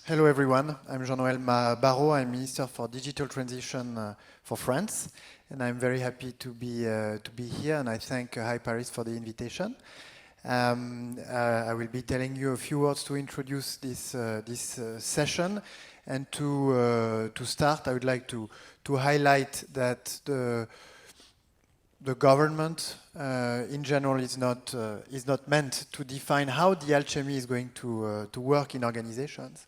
Hello everyone, I'm Jean-Noël Barrot, I'm Minister for Digital Transition for France, and I'm very happy to be here, and I thank Hi Paris for the invitation. I will be telling you a few words to introduce this session, and to start, I would like to highlight that the government in general is not meant to define how the alchemy is going to work in organizations,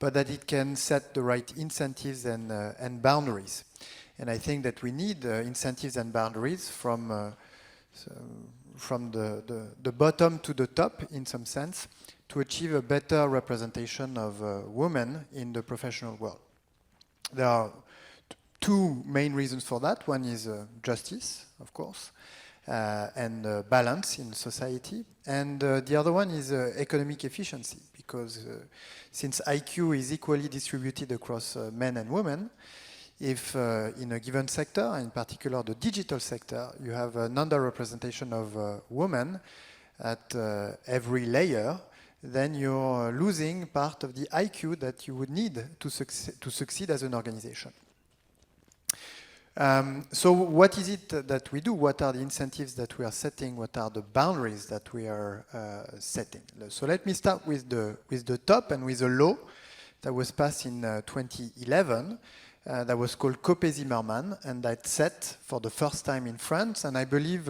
but that it can set the right incentives and boundaries. And I think that we need incentives and boundaries from the bottom to the top, in some sense, to achieve a better representation of women in the professional world. There are two main reasons for that. One is justice, of course, and balance in society. And the other one is economic efficiency, because since IQ is equally distributed across men and women, if in a given sector, in particular the digital sector, you have an underrepresentation of women at every layer, then you're losing part of the IQ that you would need to succeed as an organization. So what is it that we do? What are the incentives that we are setting? What are the boundaries that we are setting? So let me start with the top and with a law that was passed in 2011 that was called Copé-Zimmermann, and that set for the first time in France, and I believe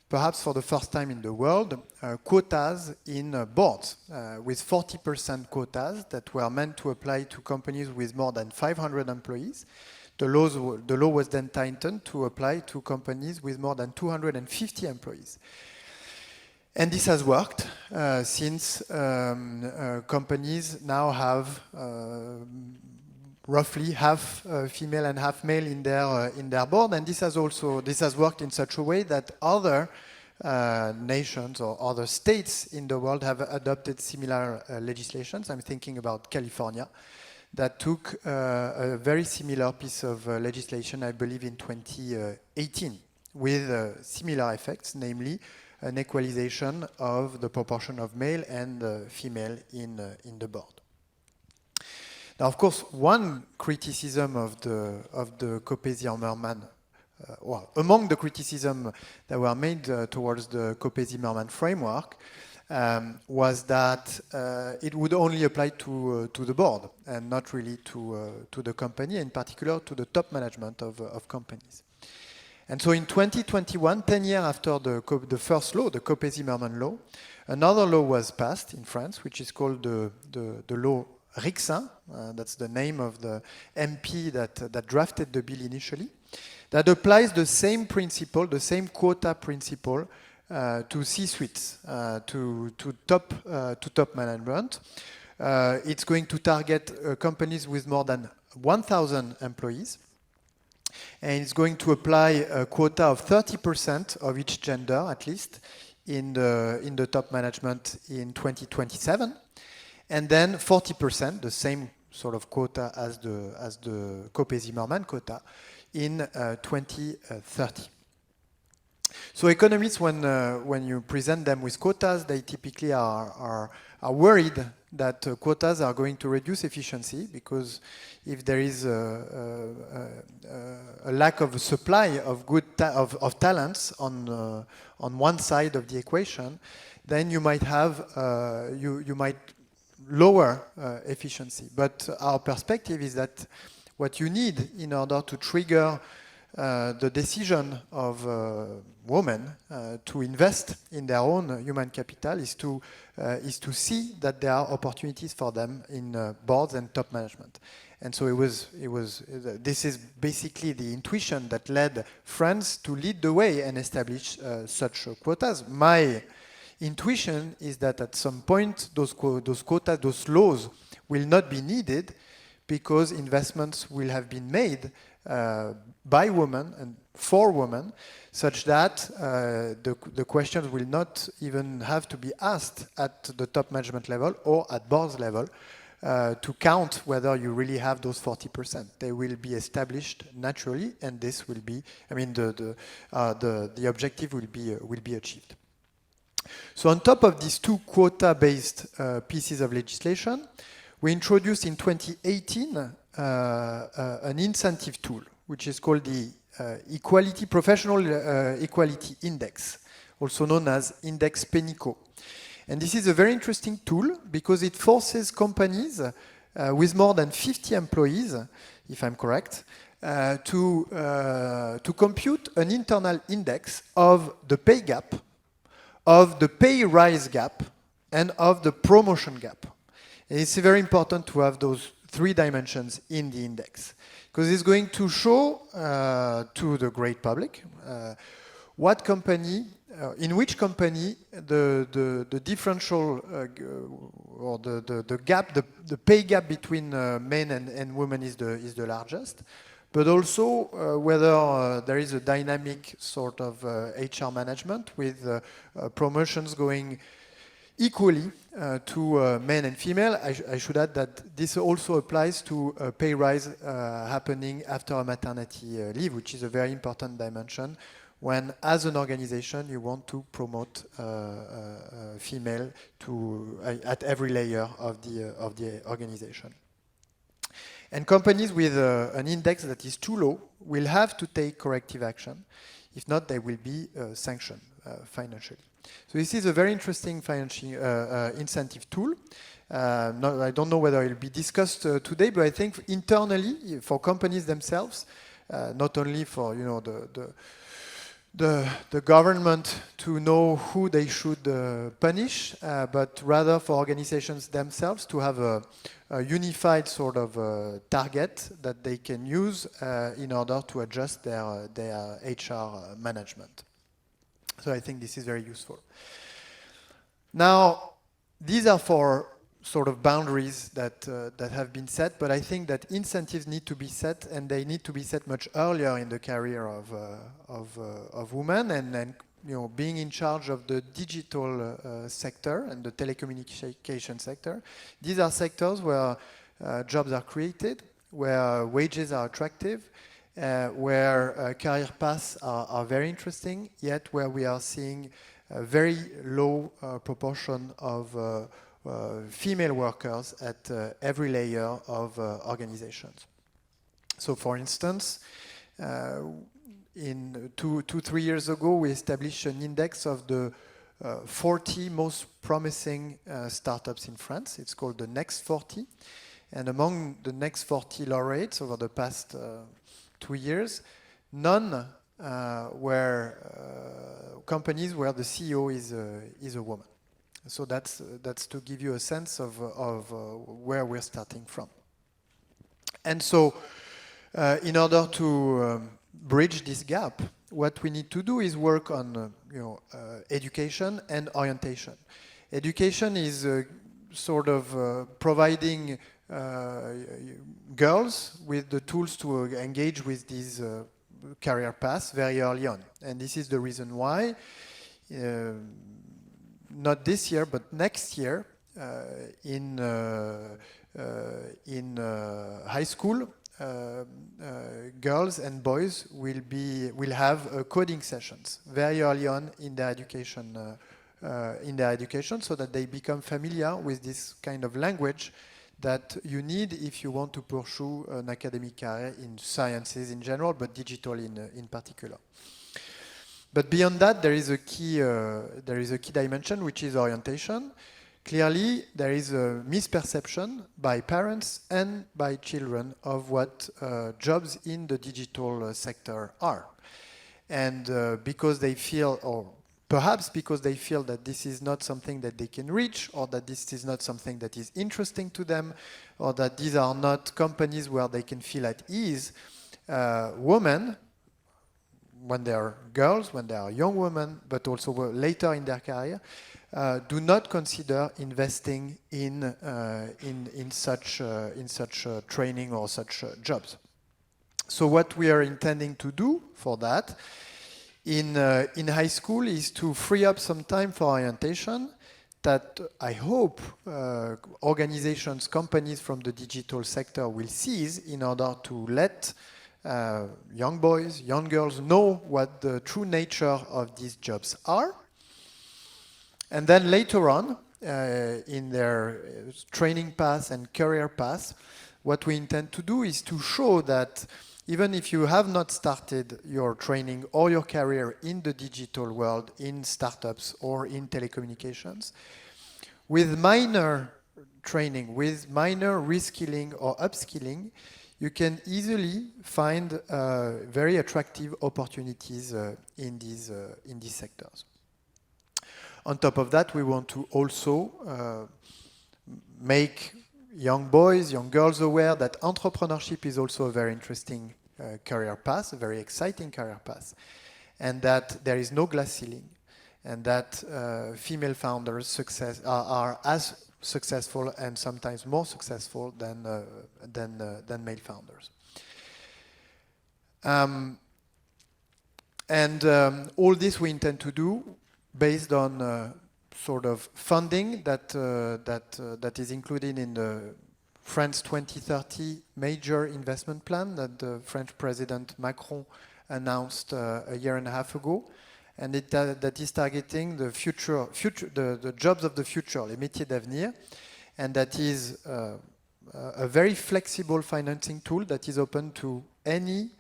perhaps for the first time in the world, quotas in boards, with 40% quotas that were meant to apply to companies with more than 500 employees. The law was then tightened to apply to companies with more than 250 employees. And this has worked since companies now have roughly half female and half male in their board, and this has worked in such a way that other nations or other states in the world have adopted similar legislations. I'm thinking about California, that took a very similar piece of legislation, I believe, in 2018, with similar effects, namely an equalization of the proportion of male and female in the board. Now, of course, one criticism of the Copé-Zimmermann, well, among the criticisms that were made towards the Copé-Zimmermann framework, was that it would only apply to the board and not really to the company, in particular to the top management of companies. And so in 2021, 10 years after the first law, the Copé-Zimmermann law, another law was passed in France, which is called the law Rixin. That's the name of the MP that drafted the bill initially, that applies the same principle, the same quota principle, to C-suites, to top management. It's going to target companies with more than 1,000 employees, and it's going to apply a quota of 30% of each gender, at least, in the top management in 2027, and then 40%, the same sort of quota as the Copé-Zimmermann quota, in 2030. So economists, when you present them with quotas, they typically are worried that quotas are going to reduce efficiency, because if there is a lack of supply of of talents on one side of the equation, then you might have you might lower efficiency. But our perspective is that what you need in order to trigger the decision of women to invest in their own human capital is to see that there are opportunities for them in boards and top management. And so this is basically the intuition that led France to lead the way and establish such quotas. My intuition is that at some point those quotas, those laws will not be needed, because investments will have been made by women and for women, such that the questions will not even have to be asked at the top management level or at boards level to count whether you really have those 40%. They will be established naturally, and this will be, I mean, the objective will be achieved. So on top of these two quota-based pieces of legislation, we introduced in 2018 an incentive tool, which is called the Professional Equality Index, also known as Index PENICO. And this is a very interesting tool because it forces companies with more than 50 employees, if I'm correct, to compute an internal index of the pay gap, of the pay rise gap, and of the promotion gap. And it's very important to have those three dimensions in the index because it's going to show to the great public what company, in which company the differential or the gap, the pay gap between men and women is the largest, but also whether there is a dynamic sort of HR management with promotions going equally to men and female. I should add that this also applies to a pay rise happening after a maternity leave, which is a very important dimension when, as an organization, you want to promote female at every layer of the organization. And companies with an index that is too low will have to take corrective action. If not, they will be sanctioned financially. So this is a very interesting financial incentive tool. I don't know whether it will be discussed today, but I think internally for companies themselves, not only for the government to know who they should punish, but rather for organizations themselves to have a unified sort of target that they can use in order to adjust their HR management. So I think this is very useful. Now, these are for sort of boundaries that have been set, but I think that incentives need to be set, and they need to be set much earlier in the career of women, and being in charge of the digital sector and the telecommunication sector. These are sectors where jobs are created, where wages are attractive, where career paths are very interesting, yet where we are seeing a very low proportion of female workers at every layer of organizations. So for instance, in 3 years ago, we established an index of the 40 most promising startups in France. It's called the Next 40. And among the Next 40 laureates over the past 2 years, none were companies where the CEO is a woman. So that's to give you a sense of where we're starting from. And so in order to bridge this gap, what we need to do is work on education and orientation. Education is sort of providing girls with the tools to engage with these career paths very early on. And this is the reason why not this year, but next year, in high school, girls and boys will have coding sessions very early on in their education, so that they become familiar with this kind of language that you need if you want to pursue an academic career in sciences in general, but digital in particular. But beyond that, there is a key dimension, which is orientation. Clearly, there is a misperception by parents and by children of what jobs in the digital sector are. And because they feel, or perhaps because they feel that this is not something that they can reach, or that this is not something that is interesting to them, or that these are not companies where they can feel at ease, women, when they are girls, when they are young women, but also later in their career, do not consider investing in such training or such jobs. So what we are intending to do for that in high school is to free up some time for orientation that I hope organizations, companies from the digital sector will seize in order to let young boys, young girls know what the true nature of these jobs are. And then later on, in their training path and career path, what we intend to do is to show that even if you have not started your training or your career in the digital world, in startups or in telecommunications, with minor training, with minor reskilling or upskilling, you can easily find very attractive opportunities in these sectors. On top of that, we want to also make young boys, young girls aware that entrepreneurship is also a very interesting career path, a very exciting career path, and that there is no glass ceiling, and that female founders are as successful and sometimes more successful than male founders. All this we intend to do based on sort of funding that is included in the France 2030 major investment plan that the French President Macron announced a year and a half ago, and that is targeting the the jobs of the future, les métiers d'avenir, and that is a very flexible financing tool that is open to any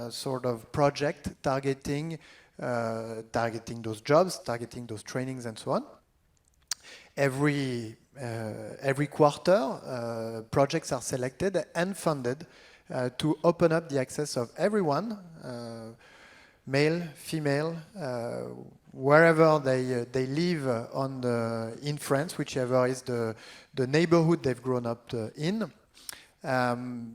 sort of project targeting those jobs, targeting those trainings, and so on. Every quarter, projects are selected and funded to open up the access of everyone, male, female, wherever they live in France, whichever is the neighborhood they've grown up in.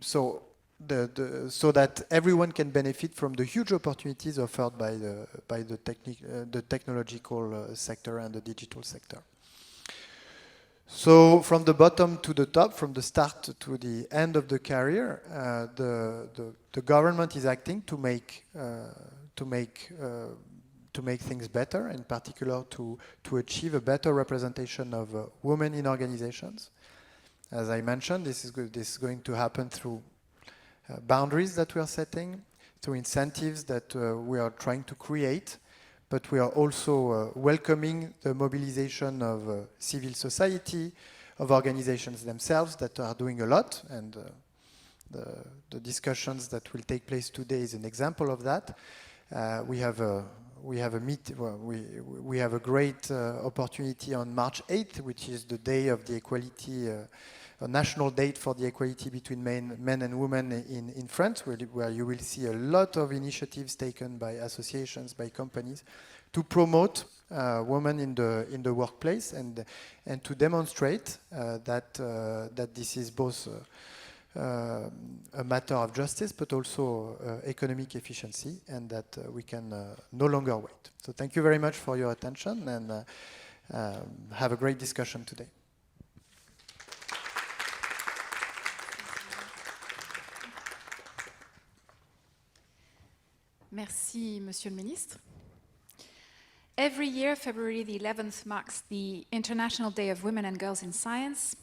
So that everyone can benefit from the huge opportunities offered by the technological sector and the digital sector. So from the bottom to the top, from the start to the end of the career, the government is acting to make things better, in particular to achieve a better representation of women in organizations. As I mentioned, this is going to happen through boundaries that we are setting, through incentives that we are trying to create, but we are also welcoming the mobilization of civil society, of organizations themselves that are doing a lot, and the discussions that will take place today is an example of that. We have a great opportunity on March 8th, which is the day of the equality, a national date for the equality between men and women in France, where you will see a lot of initiatives taken by associations, by companies, to promote women in the workplace and to demonstrate that this is both a matter of justice, but also economic efficiency, and that we can no longer wait. So thank you very much for your attention, and have a great discussion today. Merci, Monsieur le Ministre. Every year, February the 11th marks the International Day of Women and Girls in Science,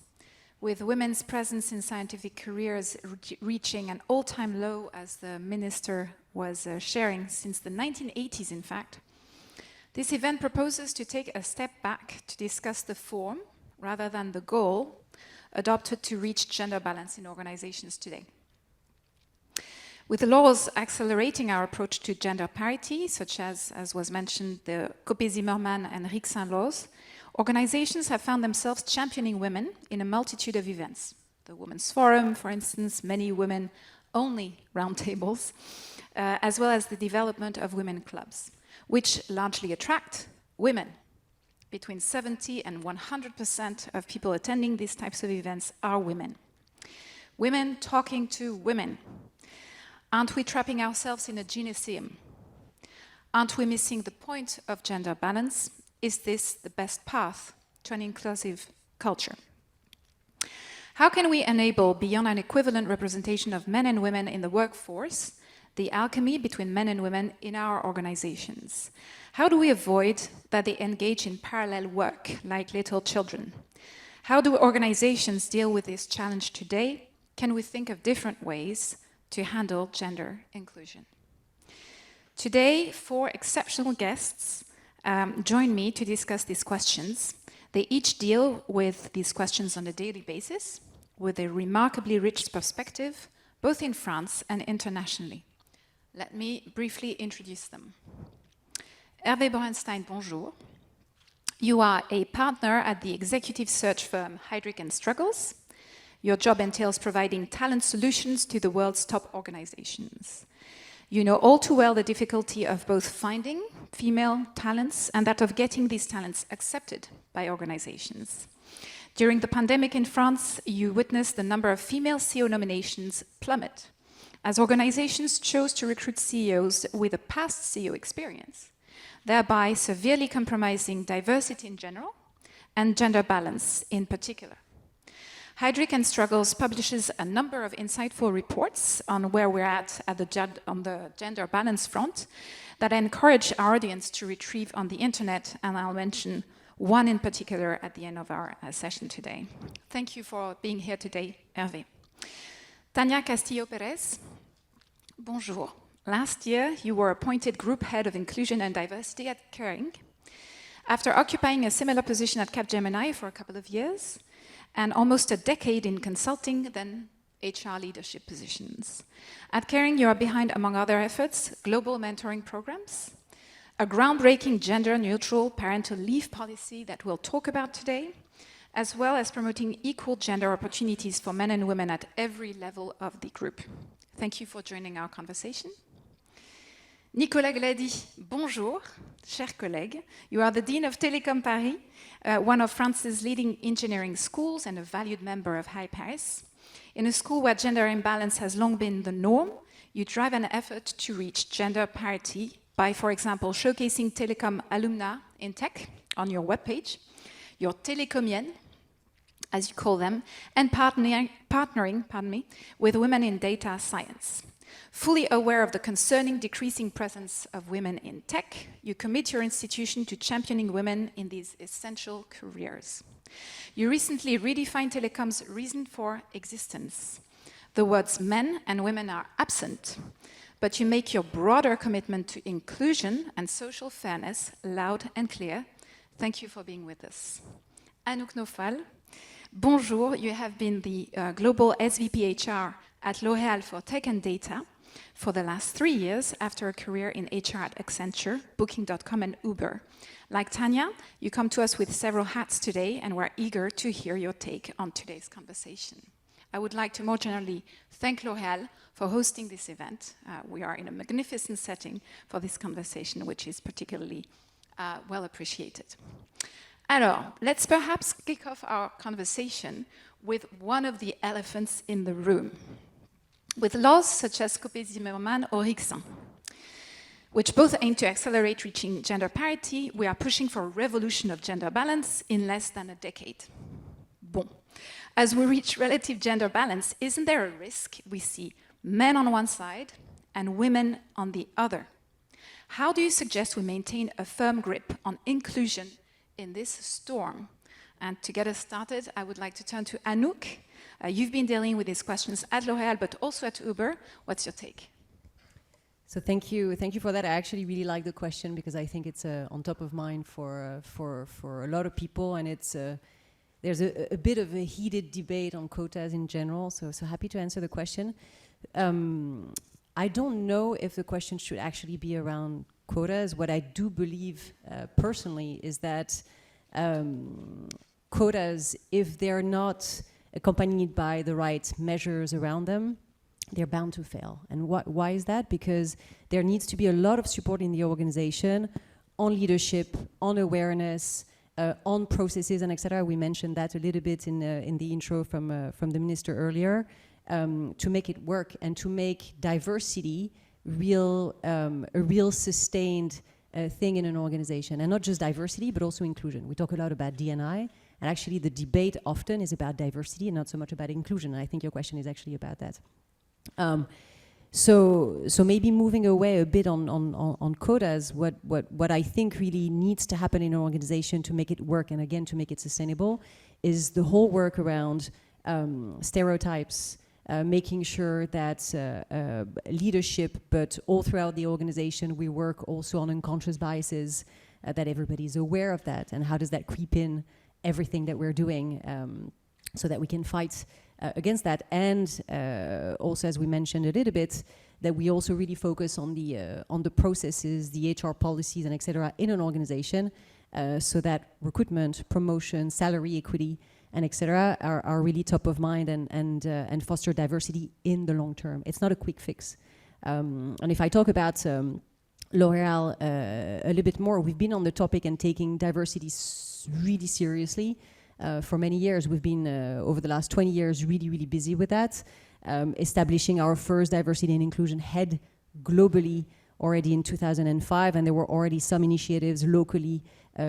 with women's presence in scientific careers reaching an all-time low, as the Minister was sharing, since the 1980s, in fact. This event proposes to take a step back to discuss the form, rather than the goal, adopted to reach gender balance in organizations today. With the laws accelerating our approach to gender parity, such as was mentioned, the Copé-Zimmermann and Rixin laws, organizations have found themselves championing women in a multitude of events. The Women's Forum, for instance, many women-only roundtables, as well as the development of women clubs, which largely attract women. Between 70 and 100% of people attending these types of events are women. Women talking to women. Aren't we trapping ourselves in a gynoecium? Aren't we missing the point of gender balance? Is this the best path to an inclusive culture? How can we enable, beyond an equivalent representation of men and women in the workforce, the alchemy between men and women in our organizations? How do we avoid that they engage in parallel work like little children? How do organizations deal with this challenge today? Can we think of different ways to handle gender inclusion? Today, 4 exceptional guests join me to discuss these questions. They each deal with these questions on a daily basis, with a remarkably rich perspective, both in France and internationally. Let me briefly introduce them. Hervé Borenstein, bonjour. You are a partner at the executive search firm Heidrick & Struggles. Your job entails providing talent solutions to the world's top organizations. You know all too well the difficulty of both finding female talents and that of getting these talents accepted by organizations. During the pandemic in France, you witnessed the number of female CEO nominations plummet, as organizations chose to recruit CEOs with a past CEO experience, thereby severely compromising diversity in general and gender balance in particular. Heidrick & Struggles publishes a number of insightful reports on where we're at on the gender balance front that encourage our audience to retrieve on the internet, and I'll mention one in particular at the end of our session today. Thank you for being here today, Hervé. Tania Castillo-Perez, bonjour. Last year, you were appointed Group Head of Inclusion and Diversity at Kering. After occupying a similar position at Capgemini for a couple of years, and almost a decade in consulting, then HR leadership positions. At Kering, you are behind, among other efforts, global mentoring programs, a groundbreaking gender-neutral parental leave policy that we'll talk about today, as well as promoting equal gender opportunities for men and women at every level of the group. Thank you for joining our conversation. Nicolas Glady, bonjour, cher collègue. You are the Dean of Télécom Paris, one of France's leading engineering schools and a valued member of High Paris. In a school where gender imbalance has long been the norm, you drive an effort to reach gender parity by, for example, showcasing telecom alumna in tech on your webpage, your télécomiennes, as you call them, and partnering with women in data science. Fully aware of the concerning decreasing presence of women in tech, you commit your institution to championing women in these essential careers. You recently redefined telecom's reason for existence. The words men and women are absent, but you make your broader commitment to inclusion and social fairness loud and clear. Thank you for being with us. Anouk Nofal, bonjour. You have been the Global SVP HR at L'Oréal for Tech and Data for the last 3 years after a career in HR at Accenture, Booking.com and Uber. Like Tanya, you come to us with several hats today, and we're eager to hear your take on today's conversation. I would like to more generally thank L'Oréal for hosting this event. We are in a magnificent setting for this conversation, which is particularly well appreciated. Alors, let's perhaps kick off our conversation with one of the elephants in the room, with laws such as Copé-Zimmermann or Rixin, which both aim to accelerate reaching gender parity. We are pushing for a revolution of gender balance in less than a decade. Bon. As we reach relative gender balance, isn't there a risk we see men on one side and women on the other? How do you suggest we maintain a firm grip on inclusion in this storm? And to get us started, I would like to turn to Anouk. You've been dealing with these questions at L'Oréal, but also at Uber. What's your take? So thank you for that. I actually really like the question because I think it's on top of mind for a lot of people, and it's there's a bit of a heated debate on quotas in general. So happy to answer the question. I don't know if the question should actually be around quotas. What I do believe personally is that quotas, if they're not accompanied by the right measures around them, they're bound to fail. And why is that? Because there needs to be a lot of support in the organization on leadership, on awareness, on processes, and etc. We mentioned that a little bit in the intro from the minister earlier, to make it work and to make diversity a real sustained thing in an organization. And not just diversity, but also inclusion. We talk a lot about D&I, and actually the debate often is about diversity and not so much about inclusion. And I think your question is actually about that. So maybe moving away a bit on quotas, what I think really needs to happen in an organization to make it work, and again to make it sustainable, is the whole work around stereotypes, making sure that leadership, but all throughout the organization, we work also on unconscious biases, that everybody's aware of that, and how does that creep in everything that we're doing so that we can fight against that. And also, as we mentioned a little bit, that we also really focus on the processes, the HR policies, and etc. in an organization, so that recruitment, promotion, salary equity, and etc. are really top of mind and foster diversity in the long term. It's not a quick fix. And if I talk about L'Oréal a little bit more, we've been on the topic and taking diversity really seriously. For many years, we've been, over the last 20 years, really, really busy with that, establishing our first diversity and inclusion head globally already in 2005, and there were already some initiatives locally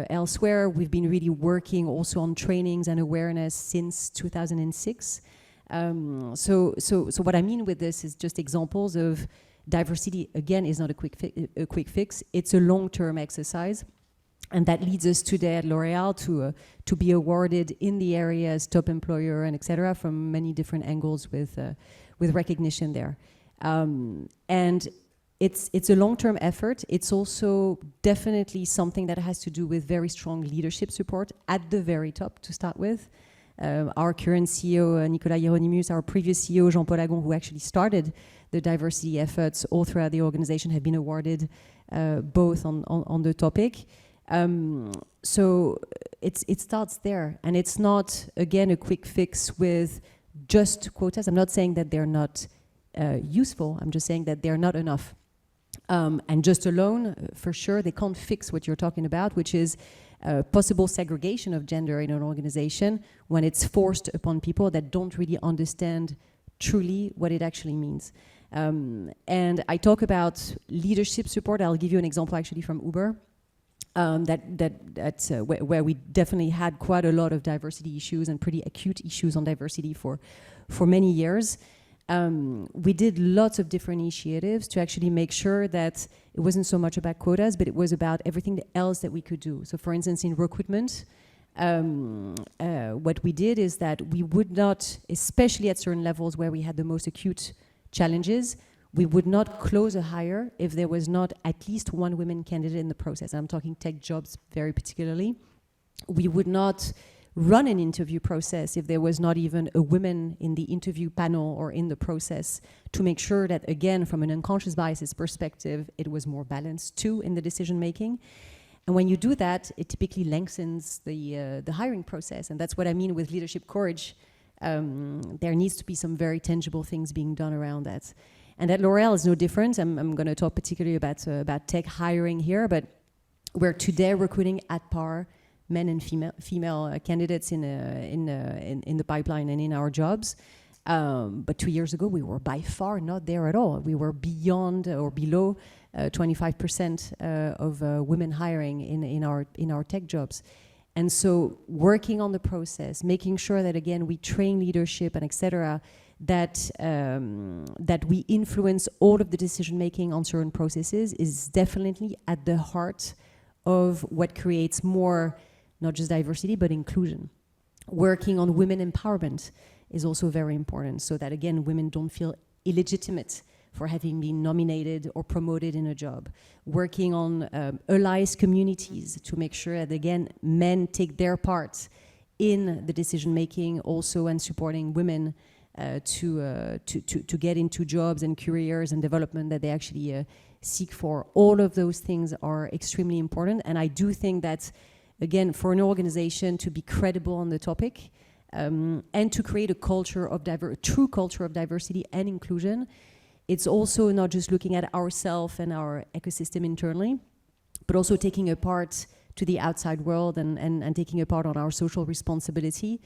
elsewhere. We've been really working also on trainings and awareness since 2006. So what I mean with this is just examples of diversity, again, is not a quick fix. It's a long-term exercise. And that leads us today at L'Oréal to be awarded in the areas top employer and etc. from many different angles with recognition there. And it's a long-term effort. It's also definitely something that has to do with very strong leadership support at the very top to start with. Our current CEO, Nicolas Hieronymus, our previous CEO, Jean-Paul Agon, who actually started the diversity efforts all throughout the organization, have been awarded both on the topic. So it starts there, and it's not, again, a quick fix with just quotas. I'm not saying that they're not useful. I'm just saying that they're not enough. And just alone, for sure, they can't fix what you're talking about, which is possible segregation of gender in an organization when it's forced upon people that don't really understand truly what it actually means. And I talk about leadership support. I'll give you an example actually from Uber. Where we definitely had quite a lot of diversity issues and pretty acute issues on diversity for many years. We did lots of different initiatives to actually make sure that it wasn't so much about quotas, but it was about everything else that we could do. So for instance, in recruitment, what we did is that we would not, especially at certain levels where we had the most acute challenges, we would not close a hire if there was not at least one women candidate in the process. I'm talking tech jobs very particularly. We would not run an interview process if there was not even a woman in the interview panel or in the process, to make sure that, again, from an unconscious biases perspective, it was more balanced too in the decision making. And when you do that, it typically lengthens the hiring process. And that's what I mean with leadership courage. There needs to be some very tangible things being done around that. And at L'Oréal is no different. I'm going to talk particularly about tech hiring here, but we're today recruiting at par men and female candidates in the pipeline and in our jobs. But 2 years ago, we were by far not there at all. We were beyond or below 25% of women hiring in our tech jobs. And so working on the process, making sure that, again, we train leadership and et cetera, that we influence all of the decision making on certain processes is definitely at the heart of what creates more, not just diversity, but inclusion. Working on women empowerment is also very important, so that, again, women don't feel illegitimate for having been nominated or promoted in a job. Working on allies communities to make sure that, again, men take their part in the decision making also, and supporting women to get into jobs and careers and development that they actually seek for. All of those things are extremely important, and I do think that, again, for an organization to be credible on the topic and to create a culture of true culture of diversity and inclusion, it's also not just looking at ourselves and our ecosystem internally, but also taking a part to the outside world and taking a part on our social responsibility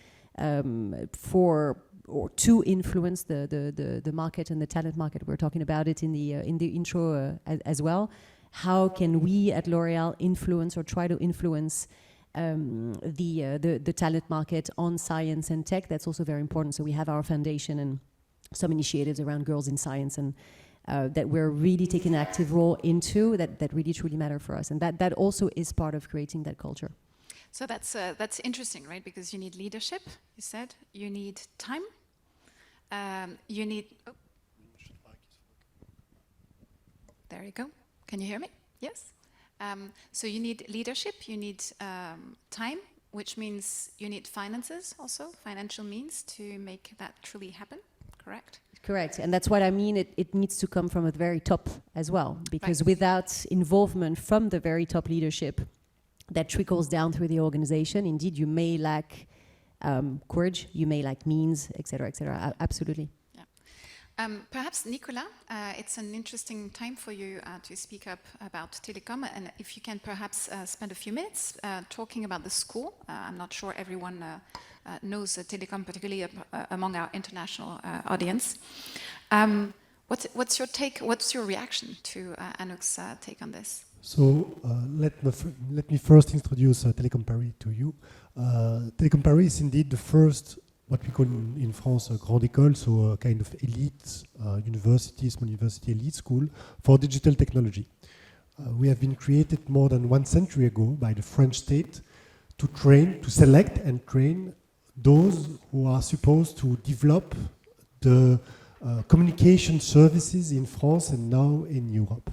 to influence the market and the talent market. We're talking about it in the intro as well. How can we at L'Oréal influence or try to influence the talent market on science and tech? That's also very important. So we have our foundation and some initiatives around girls in science, and that we're really taking an active role into that really truly matter for us, and that also is part of creating that culture. So that's interesting, right? Because you need leadership, you said, you need time, you need. Oh. There you go. Can you hear me? Yes. So you need leadership, you need time, which means you need finances also, financial means to make that truly happen, correct? Correct, and that's what I mean. It needs to come from the very top as well, because Right. without involvement from the very top leadership that trickles down through the organization, indeed, you may lack courage, you may lack means, etc., etc. Absolutely. Perhaps, Nicolas, it's an interesting time for you to speak up about telecom, and if you can perhaps spend a few minutes talking about the school. I'm not sure everyone knows telecom, particularly among our international audience. What's your take? What's your reaction to Anouk's take on this? So let me first introduce Telecom Paris to you. Telecom Paris is indeed the first, what we call in France, a grande école, so a kind of elite university, small university elite school for digital technology. We have been created more than 1 century ago by the French state to select and train those who are supposed to develop the communication services in France and now in Europe.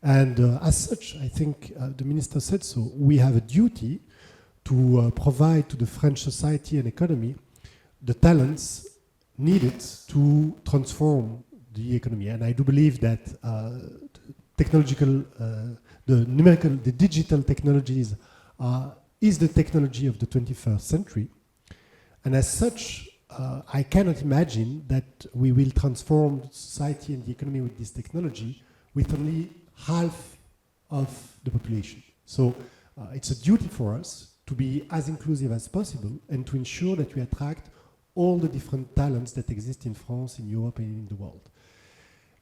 And as such, I think the minister said so, we have a duty to provide to the French society and economy the talents needed to transform the economy. And I do believe that the digital technologies is the technology of the 21st century. And as such, I cannot imagine that we will transform society and the economy with this technology with only half of the population. So it's a duty for us to be as inclusive as possible and to ensure that we attract all the different talents that exist in France, in Europe, and in the world.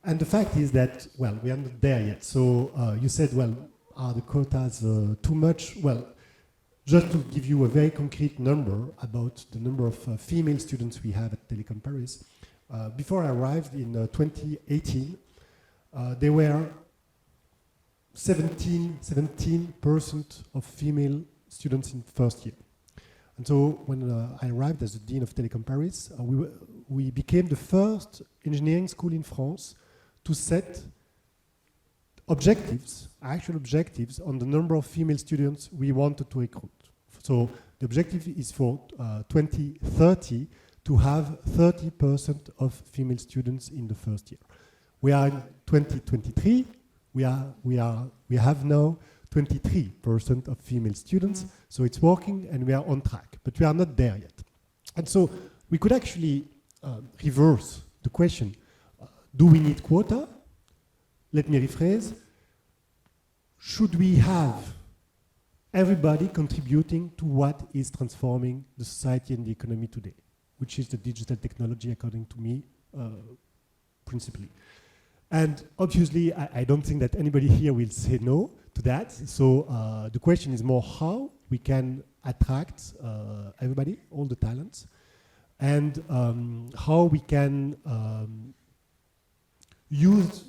And the fact is that, well, we are not there yet. So you said, well, are the quotas too much? Well, just to give you a very concrete number about the number of female students we have at Telecom Paris, before I arrived in 2018, there were 17% of female students in first year. And so when I arrived as the Dean of Telecom Paris, we became the first engineering school in France to set objectives, actual objectives, on the number of female students we wanted to recruit. So the objective is for 2030 to have 30% of female students in the first year. We are in 2023. We have now 23% of female students, so it's working and we are on track, but we are not there yet. And so we could actually reverse the question, do we need quota? Let me rephrase, should we have everybody contributing to what is transforming the society and the economy today, which is the digital technology, according to me, principally. And obviously, I don't think that anybody here will say no to that. So the question is more how we can attract everybody, all the talents, and how we can use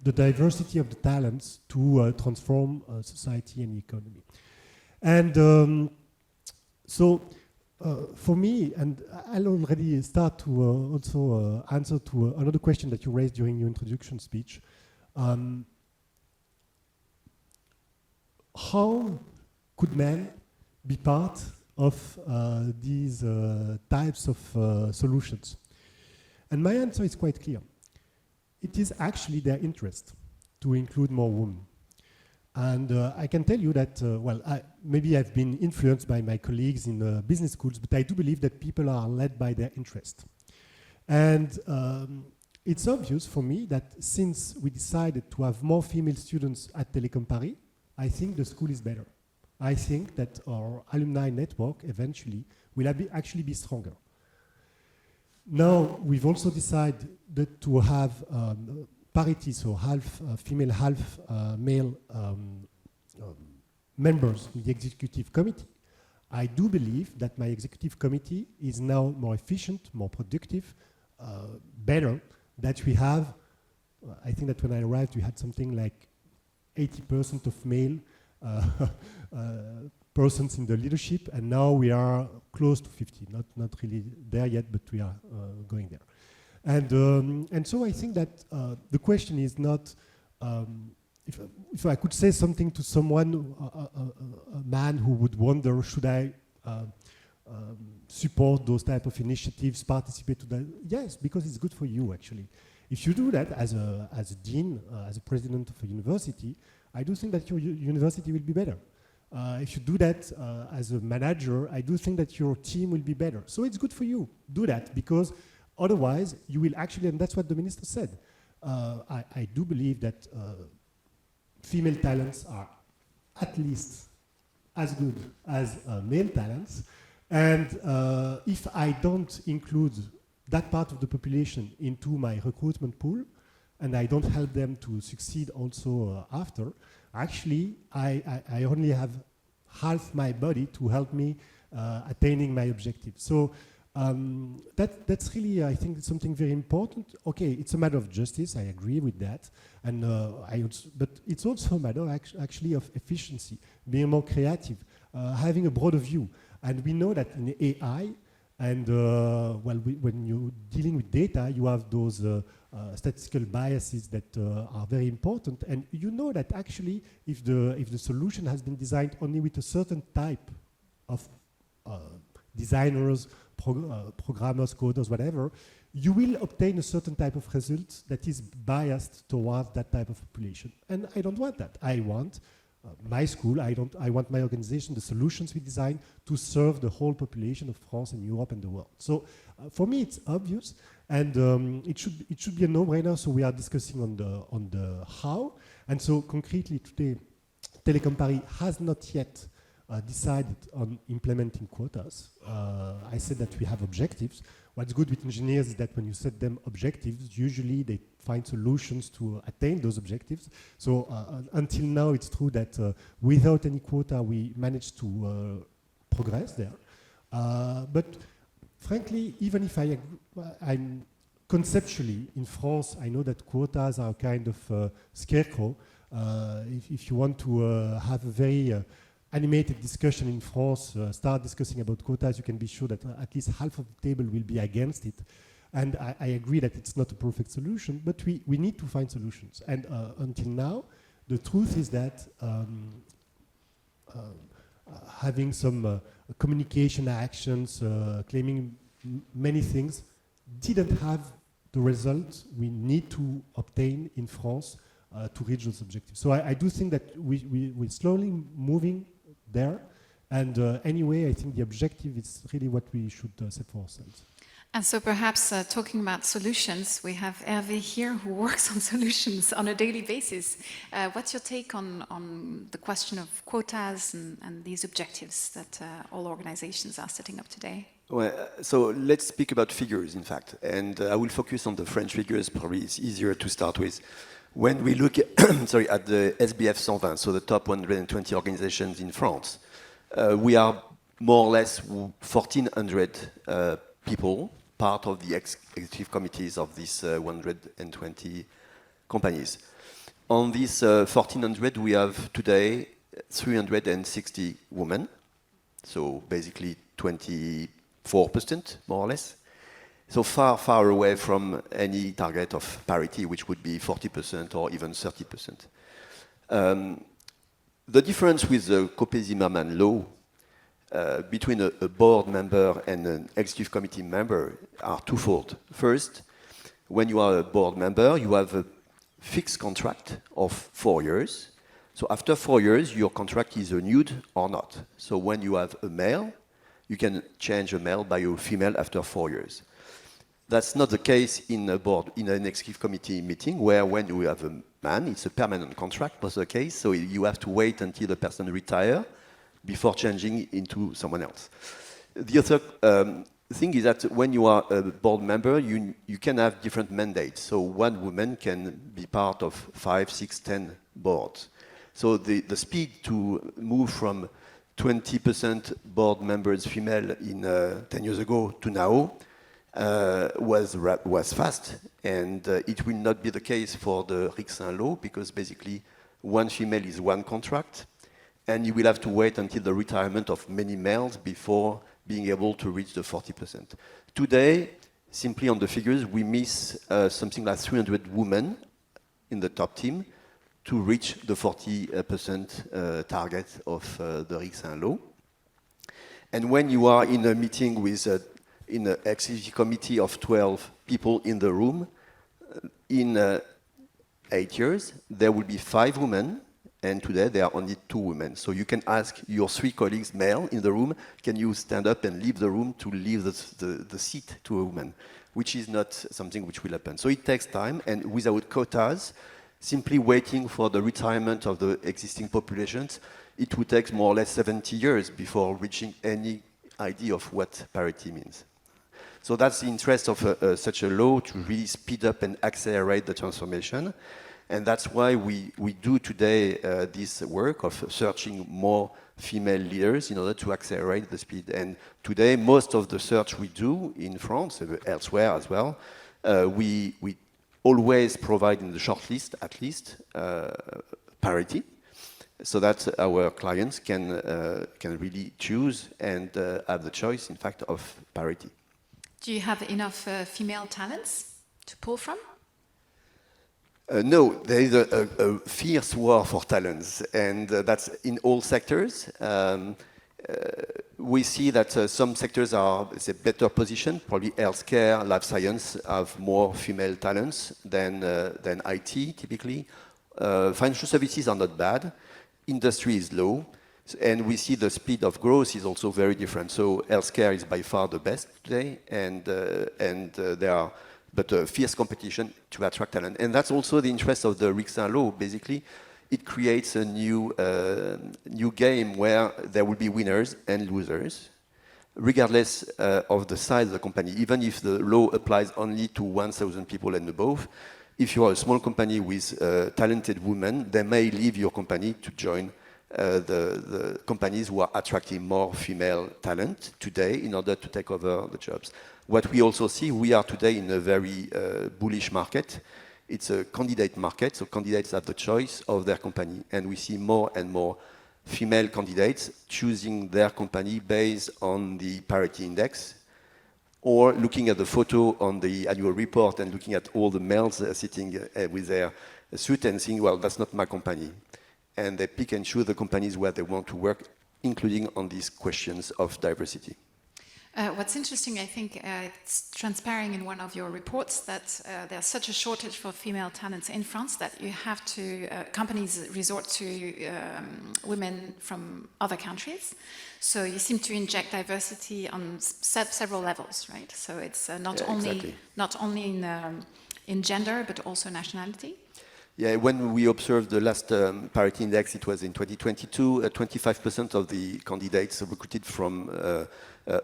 the diversity of the talents to transform society and the economy. And for me, and I'll already start to also answer to another question that you raised during your introduction speech. How could men be part of these types of solutions? And my answer is quite clear. It is actually their interest to include more women. And I can tell you that, maybe I've been influenced by my colleagues in business schools, but I do believe that people are led by their interest. And it's obvious for me that since we decided to have more female students at Telecom Paris, I think the school is better. I think that our alumni network eventually will actually be stronger. Now, we've also decided that to have parity, so half female, half male members in the executive committee. I do believe that my executive committee is now more efficient, more productive, better, that we have, I think that when I arrived, we had something like 80% of male persons in the leadership, and now we are close to 50, not really there yet, but we are going there. And so I think that the question is not if I could say something to someone, a man who would wonder, should I support those type of initiatives, participate to that? Yes, because it's good for you, actually. If you do that as a dean, as a president of a university, I do think that your university will be better. If you do that as a manager, I do think that your team will be better. So it's good for you. Do that, because otherwise you will actually, and that's what the minister said, I do believe that female talents are at least as good as male talents. And if I don't include that part of the population into my recruitment pool, and I don't help them to succeed also after, actually, I only have half my body to help me attaining my objective. So that's really, I think, something very important. Okay, it's a matter of justice, I agree with that. And but it's also a matter actually of efficiency, being more creative, having a broader view. And we know that in AI, and when you're dealing with data, you have those statistical biases that are very important. And you know that actually, if the solution has been designed only with a certain type of designers, programmers, coders, whatever, you will obtain a certain type of result that is biased towards that type of population. And I don't want that. I want my school, I want my organization, the solutions we design, to serve the whole population of France and Europe and the world. So for me, it's obvious, and it should be a no-brainer. So we are discussing on the how, and so concretely today, Telecom Paris has not yet decided on implementing quotas. I said that we have objectives. What's good with engineers is that when you set them objectives, usually they find solutions to attain those objectives. So until now, it's true that without any quota, we managed to progress there. But frankly, even if I'm conceptually in France, I know that quotas are kind of scarecrow. If you want to have a very animated discussion in France, start discussing about quotas, you can be sure that at least half of the table will be against it. And I agree that it's not a perfect solution, but we need to find solutions. And until now, the truth is that having some communication actions, claiming many things, didn't have the result we need to obtain in France to reach those objectives. So I do think that we're slowly moving there. And anyway, I think the objective is really what we should set for ourselves. And so perhaps talking about solutions, we have Hervé here who works on solutions on a daily basis. What's your take on the question of quotas and these objectives that all organizations are setting up today? Well, so let's speak about figures, in fact. And I will focus on the French figures, probably it's easier to start with. When we look at, at the SBF 120, so the top 120 organizations in France, we are more or less 1,400 people, part of the executive committees of these 120 companies. On these 1,400, we have today 360 women, so basically 24%, more or less. So far, far away from any target of parity, which would be 40% or even 30%. The difference with the Copé-Zimmermann law between a board member and an executive committee member are twofold. First, when you are a board member, you have a fixed contract of 4 years. So after 4 years, your contract is renewed or not. So when you have a male, you can change a male by a female after 4 years. That's not the case in a board, in an executive committee meeting, where when you have a man, it's a permanent contract, was the case, so you have to wait until the person retires before changing into someone else. The other thing is that when you are a board member, you can have different mandates. So one woman can be part of 5, 6, 10 boards. So the speed to move from 20% board members female in 10 years ago to now was fast, and it will not be the case for the Rixin law, because basically one female is one contract, and you will have to wait until the retirement of many males before being able to reach the 40%. Today, simply on the figures, we miss something like 300 women in the top team to reach the 40% target of the Rixin law. And when you are in a meeting with in an executive committee of 12 people in the room, in 8 years, there will be 5 women, and today there are only 2 women. So you can ask your 3 colleagues, male, in the room, can you stand up and leave the room to leave the seat to a woman, which is not something which will happen. So it takes time, and without quotas, simply waiting for the retirement of the existing populations, it would take more or less 70 years before reaching any idea of what parity means. So that's the interest of such a law, to really speed up and accelerate the transformation. And that's why we do today this work of searching more female leaders in order to accelerate the speed. And today, most of the search we do in France, elsewhere as well, we always provide in the shortlist, at least, parity, so that our clients can really choose and have the choice, in fact, of parity. Do you have enough female talents to pull from? No, there is a fierce war for talents, and that's in all sectors. We see that some sectors are better positioned. Probably healthcare, life science have more female talents than IT, typically. Financial services are not bad. Industry is low. And we see the speed of growth is also very different. So healthcare is by far the best today, and there are fierce competition to attract talent. And that's also the interest of the Rixin law. Basically, it creates a new game where there will be winners and losers, regardless of the size of the company. Even if the law applies only to 1,000 people and above, if you are a small company with talented women, they may leave your company to join the companies who are attracting more female talent today in order to take over the jobs. What we also see, we are today in a very bullish market. It's a candidate market, so candidates have the choice of their company. And we see more and more female candidates choosing their company based on the parity index, or looking at the photo on the annual report and looking at all the males sitting with their suit and saying, well, that's not my company. And they pick and choose the companies where they want to work, including on these questions of diversity. What's interesting, I think it's transparent in one of your reports that there's such a shortage for female talents in France that you have to, companies resort to women from other countries. So you seem to inject diversity on several levels, right? So it's not only in gender, but also nationality. Yeah, when we observed the last parity index, it was in 2022, 25% of the candidates recruited from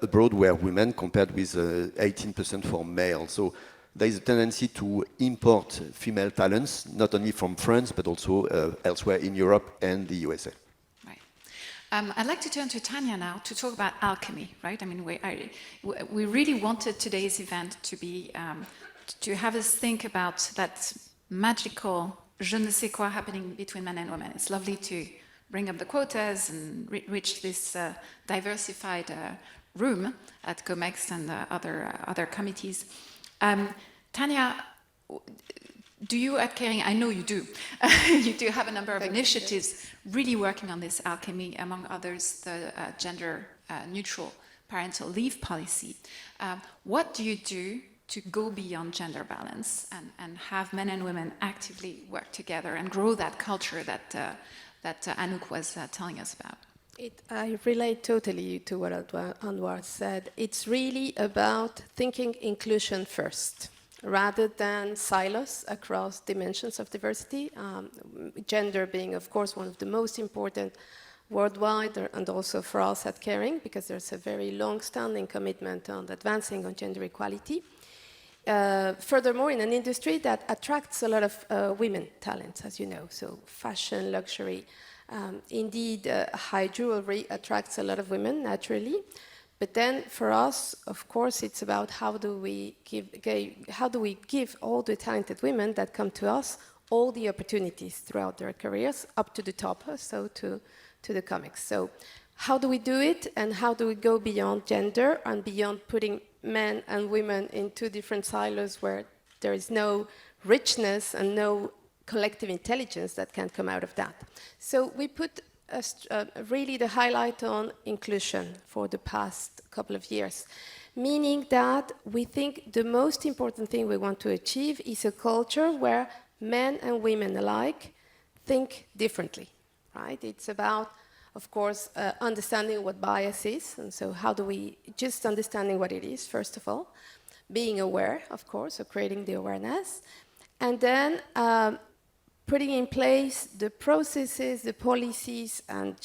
abroad were women, compared with 18% for male. So there is a tendency to import female talents, not only from France, but also elsewhere in Europe and the USA. Right. I'd like to turn to Tanya now to talk about alchemy, right? I mean, we really wanted today's event to be, to have us think about that magical je ne sais quoi happening between men and women. It's lovely to bring up the quotas and reach this diversified room at COMEX and other committees. Tanya, do you at Kering, I know you do, you do have a number of initiatives really working on this alchemy, among others the gender neutral parental leave policy. What do you do to go beyond gender balance and have men and women actively work together and grow that culture that Anouk was telling us about? I relate totally to what Anwar said. It's really about thinking inclusion first, rather than silos across dimensions of diversity. Gender being, of course, one of the most important worldwide, and also for us at Kering, because there's a very long-standing commitment on advancing on gender equality. Furthermore, in an industry that attracts a lot of women talents, as you know, so fashion, luxury, indeed high jewelry attracts a lot of women naturally. But then for us, of course, it's about how do we give all the talented women that come to us all the opportunities throughout their careers up to the top, so to the COMEX. So how do we do it, and how do we go beyond gender and beyond putting men and women in two different silos where there is no richness and no collective intelligence that can come out of that. So we put really the highlight on inclusion for the past couple of years, meaning that we think the most important thing we want to achieve is a culture where men and women alike think differently, right? It's about, of course, understanding what bias is, and so how do we, just understanding what it is, first of all, being aware, of course, so creating the awareness, and then putting in place the processes, the policies, and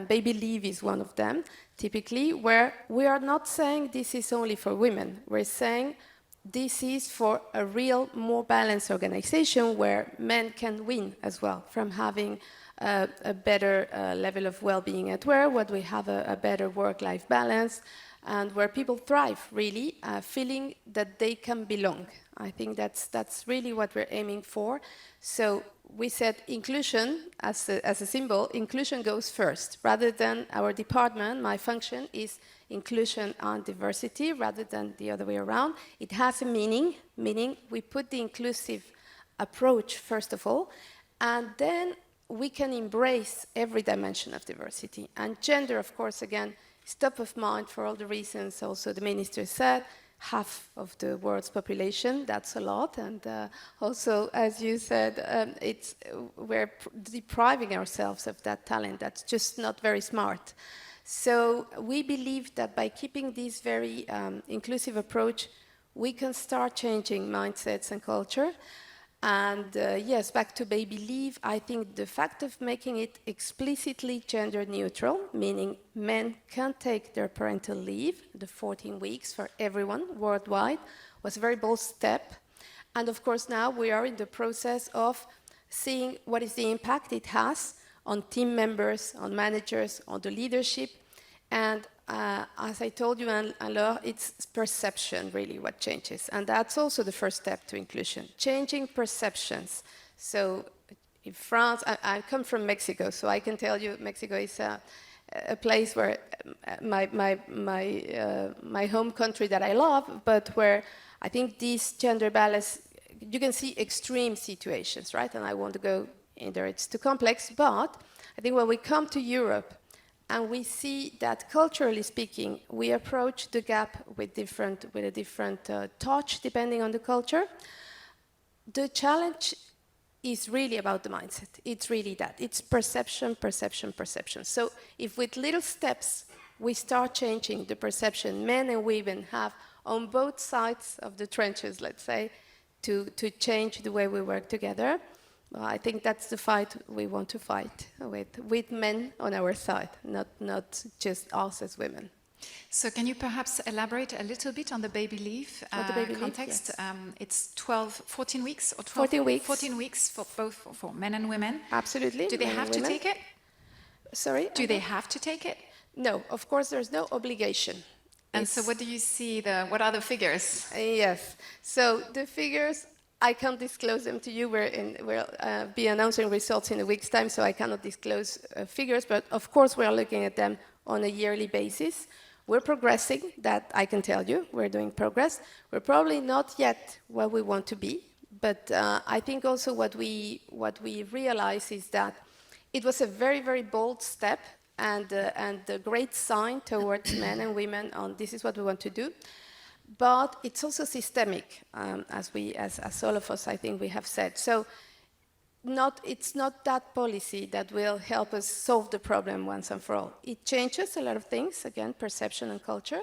baby leave is one of them, typically, where we are not saying this is only for women. We're saying this is for a real, more balanced organization where men can win as well from having a better level of well-being at work, where we have a better work-life balance, and where people thrive, really, feeling that they can belong. I think that's really what we're aiming for. So we said inclusion as a symbol, inclusion goes first. Rather than our department, my function is inclusion and diversity, rather than the other way around. It has a meaning we put the inclusive approach first of all, and then we can embrace every dimension of diversity. And gender, of course, again, is top of mind for all the reasons also the minister said. Half of the world's population, that's a lot. And also, as you said, we're depriving ourselves of that talent. That's just not very smart. So we believe that by keeping this very inclusive approach, we can start changing mindsets and culture. And yes, back to baby leave, I think the fact of making it explicitly gender neutral, meaning men can take their parental leave, the 14 weeks for everyone worldwide, was a very bold step. And of course now we are in the process of seeing what is the impact it has on team members, on managers, on the leadership. And as I told you, Laure, it's perception really what changes. And that's also the first step to inclusion, changing perceptions. So in France, I come from Mexico, so I can tell you Mexico is a place where my home country that I love, but where I think this gender balance, you can see extreme situations, right? And I won't go in there, it's too complex, but I think when we come to Europe, and we see that culturally speaking, we approach the gap with a different touch depending on the culture. The challenge is really about the mindset. It's really that. It's perception, perception, perception. So if with little steps we start changing the perception men and women have on both sides of the trenches, let's say, to change the way we work together, well, I think that's the fight we want to fight with men on our side, not just us as women. So can you perhaps elaborate a little bit on the baby leave context? Yes. It's 14 weeks or 14 weeks. 14 weeks for both for men and women. Absolutely. Do they have to take it? Sorry? Do they have to take it? No, of course there's no obligation. And so what do you see, what are the figures? Yes, so the figures, I can't disclose them to you. We'll be announcing results in a week's time, so I cannot disclose figures, but of course we are looking at them on a yearly basis. We're progressing, that I can tell you, we're doing progress. We're probably not yet where we want to be, but I think also what we realize is that it was a very, very bold step and a great sign towards men and women on this is what we want to do. But it's also systemic, as all of us, I think, we have said. So it's not that policy that will help us solve the problem once and for all. It changes a lot of things, again, perception and culture,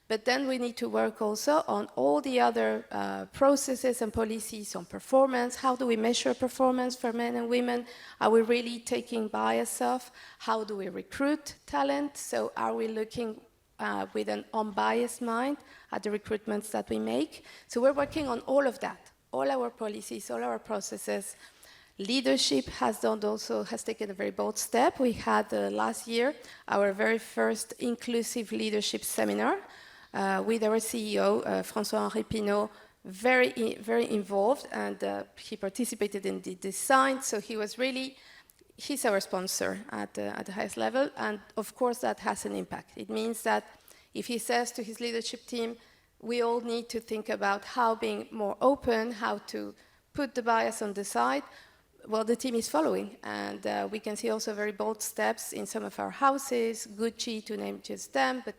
but then we need to work also on all the other processes and policies on performance. How do we measure performance for men and women? Are we really taking bias off? How do we recruit talent? So are we looking with an unbiased mind at the recruitments that we make? So we're working on all of that, all our policies, all our processes. Leadership has taken a very bold step. We had last year our very first inclusive leadership seminar with our CEO, François-Henri Pinault, very involved, and he participated in the design. So he's our sponsor at the highest level, and of course that has an impact. It means that if he says to his leadership team, we all need to think about how being more open, how to put the bias on the side, well, the team is following, and we can see also very bold steps in some of our houses, Gucci to name just them, but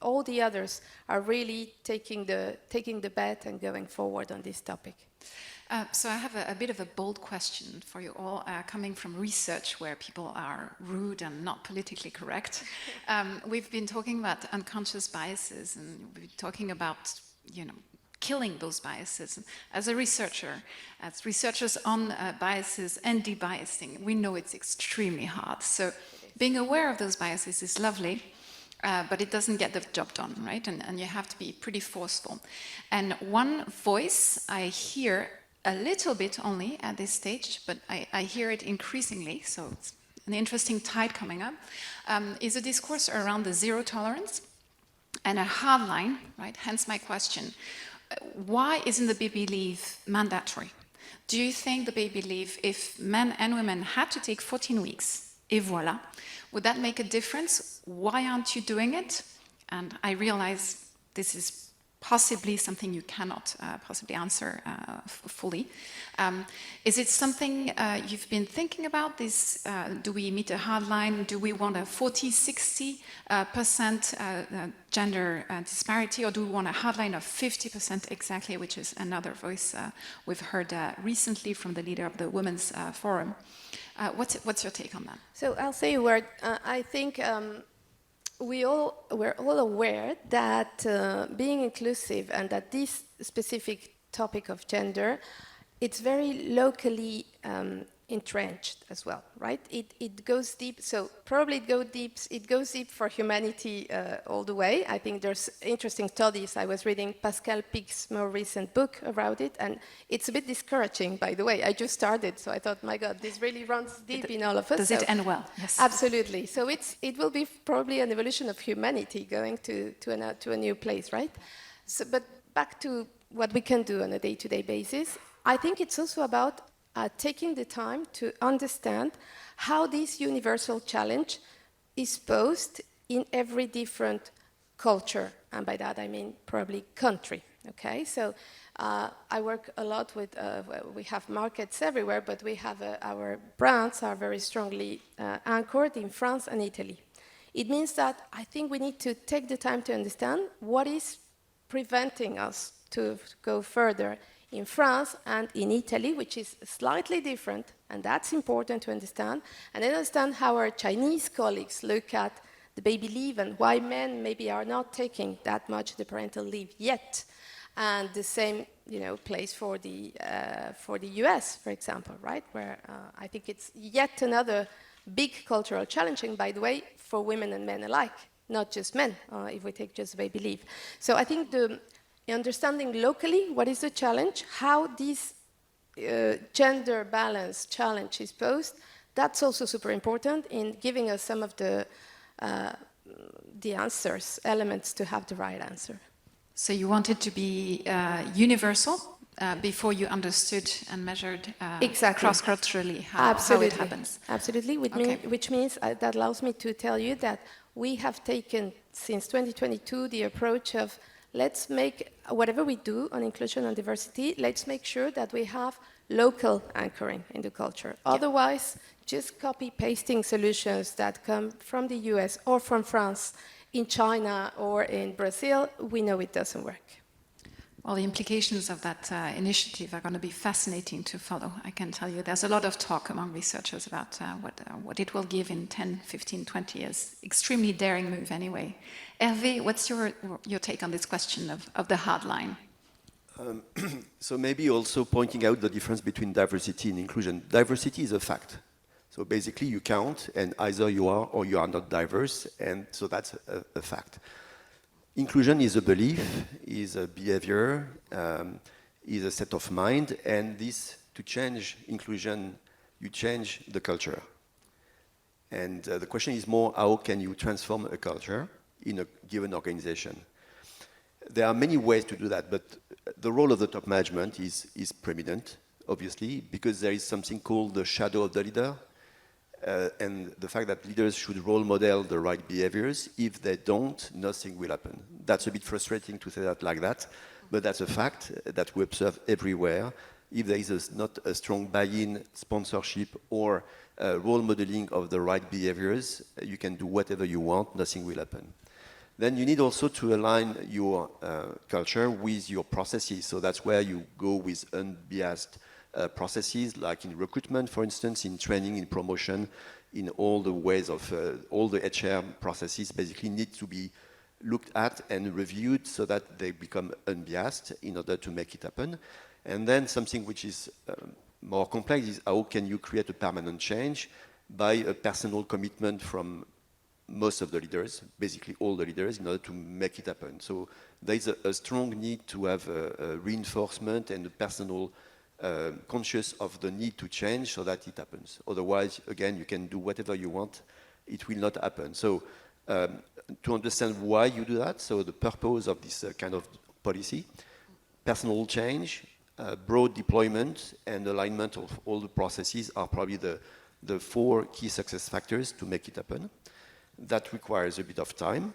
all the others are really taking the bet and going forward on this topic. So I have a bit of a bold question for you all, coming from research where people are rude and not politically correct. We've been talking about unconscious biases, and we've been talking about, killing those biases. As a researcher, as researchers on biases and debiasing, we know it's extremely hard. So being aware of those biases is lovely, but it doesn't get the job done, right? And you have to be pretty forceful. And one voice I hear a little bit only at this stage, but I hear it increasingly, so it's an interesting tide coming up, is a discourse around the zero tolerance and a hard line, right? Hence my question. Why isn't the baby leave mandatory? Do you think the baby leave, if men and women had to take 14 weeks, et voilà, would that make a difference? Why aren't you doing it? And I realize this is possibly something you cannot possibly answer fully. Is it something you've been thinking about? This, do we meet a hard line? Do we want a 40-60% gender disparity, or do we want a hard line of 50% exactly, which is another voice we've heard recently from the leader of the Women's Forum. What's your take on that? So I'll say a word. I think we're all aware that being inclusive and that this specific topic of gender, it's very locally entrenched as well, right? It goes deep, so probably it goes deep for humanity all the way. I think there's interesting studies. I was reading Pascal Pique's more recent book about it, and it's a bit discouraging, by the way. I just started, so I thought, my God, this really runs deep in all of us. Does it end well? Yes. Absolutely. So it will be probably an evolution of humanity going to a new place, right? So, but back to what we can do on a day-to-day basis, I think it's also about taking the time to understand how this universal challenge is posed in every different culture, and by that I mean probably country, okay? So I work a lot with, we have markets everywhere, but we have our brands are very strongly anchored in France and Italy. It means that I think we need to take the time to understand what is preventing us to go further in France and in Italy, which is slightly different, and that's important to understand, and understand how our Chinese colleagues look at the baby leave and why men maybe are not taking that much the parental leave yet, and the same, place for the US, for example, right, where I think it's yet another big cultural challenge, and by the way, for women and men alike, not just men, if we take just baby leave. So I think understanding locally what is the challenge, how this gender balance challenge is posed, that's also super important in giving us some of the answers, elements to have the right answer. So you wanted to be universal before you understood and measured exactly. cross-culturally how it happens. Absolutely, which means that allows me to tell you that we have taken, since 2022, the approach of let's make, whatever we do on inclusion and diversity, let's make sure that we have local anchoring in the culture. Yeah. Otherwise, just copy-pasting solutions that come from the US or from France in China or in Brazil, we know it doesn't work. Well, the implications of that initiative are going to be fascinating to follow. I can tell you there's a lot of talk among researchers about what it will give in 10, 15, 20 years. Extremely daring move anyway. Hervé, what's your take on this question of the hard line? So maybe also pointing out the difference between diversity and inclusion. Diversity is a fact. So basically you count and either you are or you are not diverse, and so that's a fact. Inclusion is a belief, is a behavior, is a set of mind, and this, to change inclusion, you change the culture. And the question is more, how can you transform a culture in a given organization? There are many ways to do that, but the role of the top management is preeminent, obviously, because there is something called the shadow of the leader, and the fact that leaders should role model the right behaviors. If they don't, nothing will happen. That's a bit frustrating to say that like that, but that's a fact that we observe everywhere. if there is not a strong buy-in, sponsorship, or role modeling of the right behaviors, you can do whatever you want, nothing will happen. Then you need also to align your culture with your processes. So that's where you go with unbiased processes, like in recruitment, for instance, in training, in promotion, in all the ways of all the HR processes basically need to be looked at and reviewed so that they become unbiased in order to make it happen. And then something which is more complex is how can you create a permanent change by a personal commitment from most of the leaders, basically all the leaders, in order to make it happen. So there is a strong need to have a reinforcement and a personal conscious of the need to change so that it happens. Otherwise, again, you can do whatever you want, it will not happen. So to understand why you do that, so the purpose of this kind of policy, personal change, broad deployment, and alignment of all the processes are probably the 4 key success factors to make it happen. That requires a bit of time,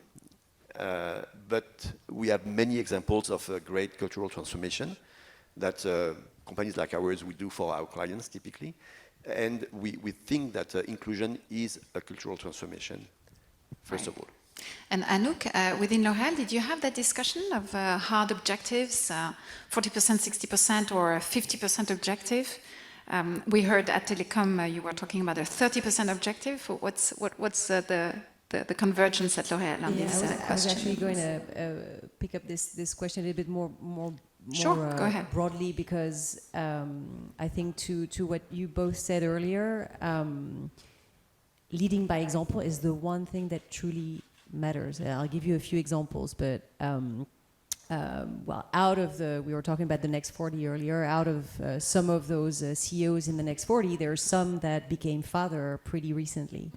but we have many examples of great cultural transformation that companies like ours we do for our clients typically, and we think that inclusion is a cultural transformation, first of all. And Anouk, within L'Oréal, did you have that discussion of hard objectives, 40%, 60%, or a 50% objective? We heard at Telecom you were talking about a 30% objective. What's the convergence at L'Oréal on this question? I was actually going to pick up this question a little bit more Sure, go ahead. Broadly, because I think to what you both said earlier, leading by example is the one thing that truly matters. I'll give you a few examples, but well, out of we were talking about the next 40 earlier, out of some of those CEOs in the next 40, there are some that became father pretty recently.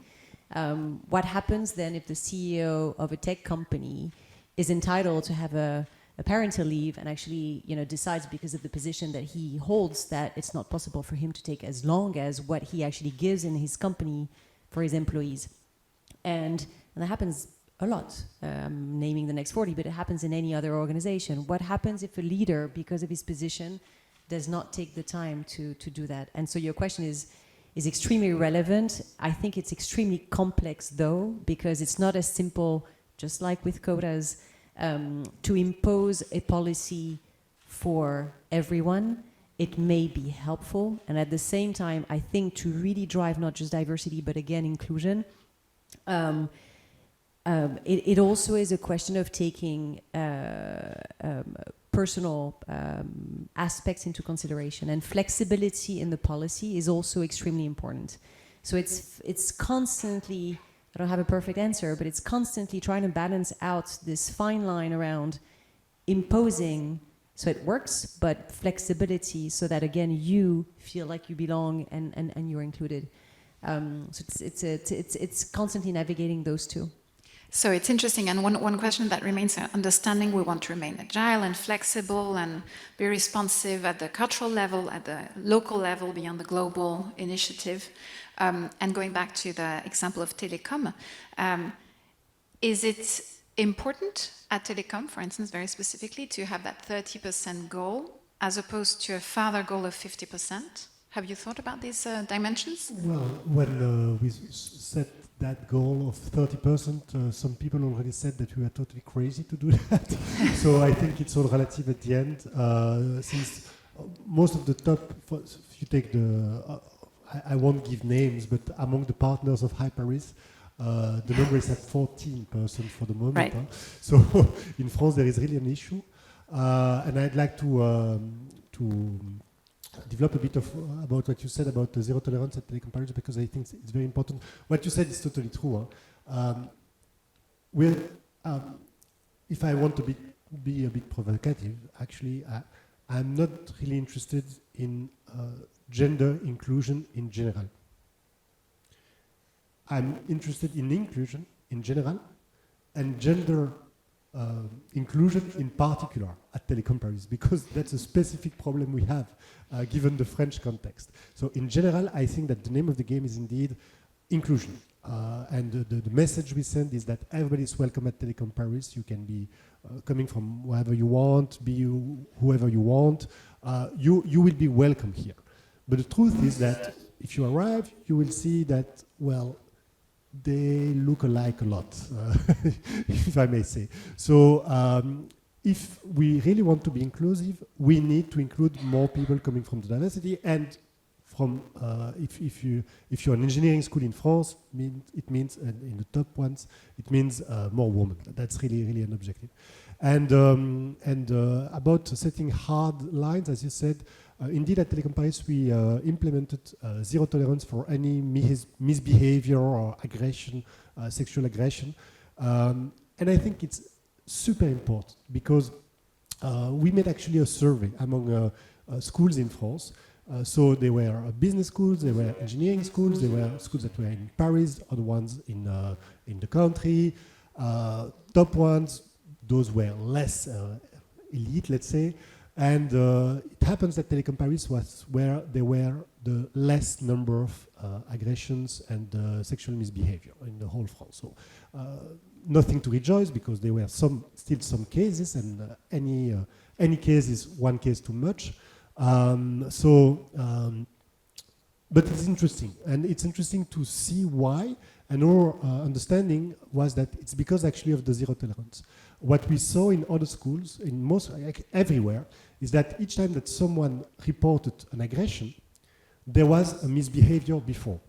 What happens then if the CEO of a tech company is entitled to have a parental leave and actually, decides because of the position that he holds that it's not possible for him to take as long as what he actually gives in his company for his employees? And that happens a lot. I'm naming the next 40, but it happens in any other organization. What happens if a leader, because of his position, does not take the time to do that? And so your question is extremely relevant. I think it's extremely complex, though, because it's not as simple, just like with quotas, to impose a policy for everyone. It may be helpful, and at the same time, I think to really drive not just diversity, but again, inclusion, it also is a question of taking personal aspects into consideration, and flexibility in the policy is also extremely important. So it's constantly, I don't have a perfect answer, but it's constantly trying to balance out this fine line around imposing so it works, but flexibility so that again you feel like you belong and you're included. So it's constantly navigating those two. So it's interesting, and one question that remains understanding we want to remain agile and flexible and be responsive at the cultural level, at the local level, beyond the global initiative. And going back to the example of Telecom, is it important at Telecom, for instance, very specifically, to have that 30% goal as opposed to a further goal of 50%? Have you thought about these dimensions? Well, when we set that goal of 30%, some people already said that we were totally crazy to do that. So I think it's all relative at the end. Since most of the top, if you take the, I won't give names, but among the partners of Hyperis, the number is at 14% for the moment. Right. So in France, there is really an issue. And I'd like to develop a bit about what you said about the zero tolerance at Telecom Paris, because I think it's very important. What you said is totally true. If I want to be a bit provocative, actually, I'm not really interested in gender inclusion in general. I'm interested in inclusion in general and gender inclusion in particular at Telecom Paris, because that's a specific problem we have given the French context. So in general, I think that the name of the game is indeed inclusion. And the message we send is that everybody is welcome at Telecom Paris. You can be coming from wherever you want, be whoever you want, you will be welcome here. But the truth is that if you arrive, you will see that, well, they look alike a lot, if I may say. So if we really want to be inclusive, we need to include more people coming from the diversity. And from if you're an engineering school in France, it means in the top ones, it means more women. That's really an objective. And about setting hard lines, as you said, indeed at Telecom Paris we implemented zero tolerance for any misbehavior or aggression, sexual aggression, and I think it's super important because we made actually a survey among schools in France. So there were business schools, there were engineering schools, there were schools that were in Paris, other ones in the country, top ones. Those were less elite, let's say, and it happens that Telecom Paris was where there were the less number of aggressions and sexual misbehavior in the whole France. So nothing to rejoice because there were still some cases, and any case is one case too much. But it's interesting, and it's interesting to see why. And our understanding was that it's because actually of the zero tolerance. What we saw in other schools, in most, everywhere, is that each time that someone reported an aggression, there was a misbehavior before.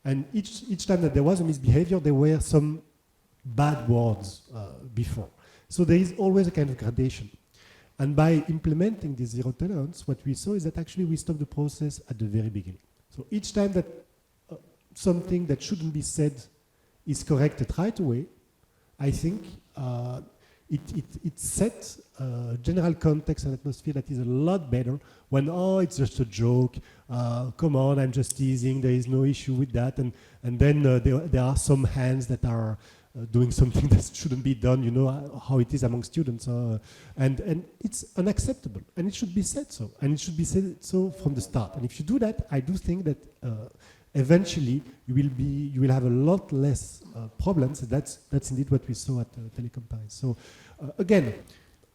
And each time that there was a misbehavior, there were some bad words before. So there is always a kind of gradation. And by implementing this zero tolerance, what we saw is that actually we stop the process at the very beginning. So each time that something that shouldn't be said is corrected right away, I think it sets a general context and atmosphere that is a lot better when, oh, it's just a joke, come on, I'm just teasing, there is no issue with that, and then there are some hands that are doing something that shouldn't be done, you know how it is among students, and it's unacceptable, and it should be said so, and it should be said so from the start. And if you do that, I do think that eventually you will have a lot less problems. That's indeed what we saw at Telecom Paris. So again,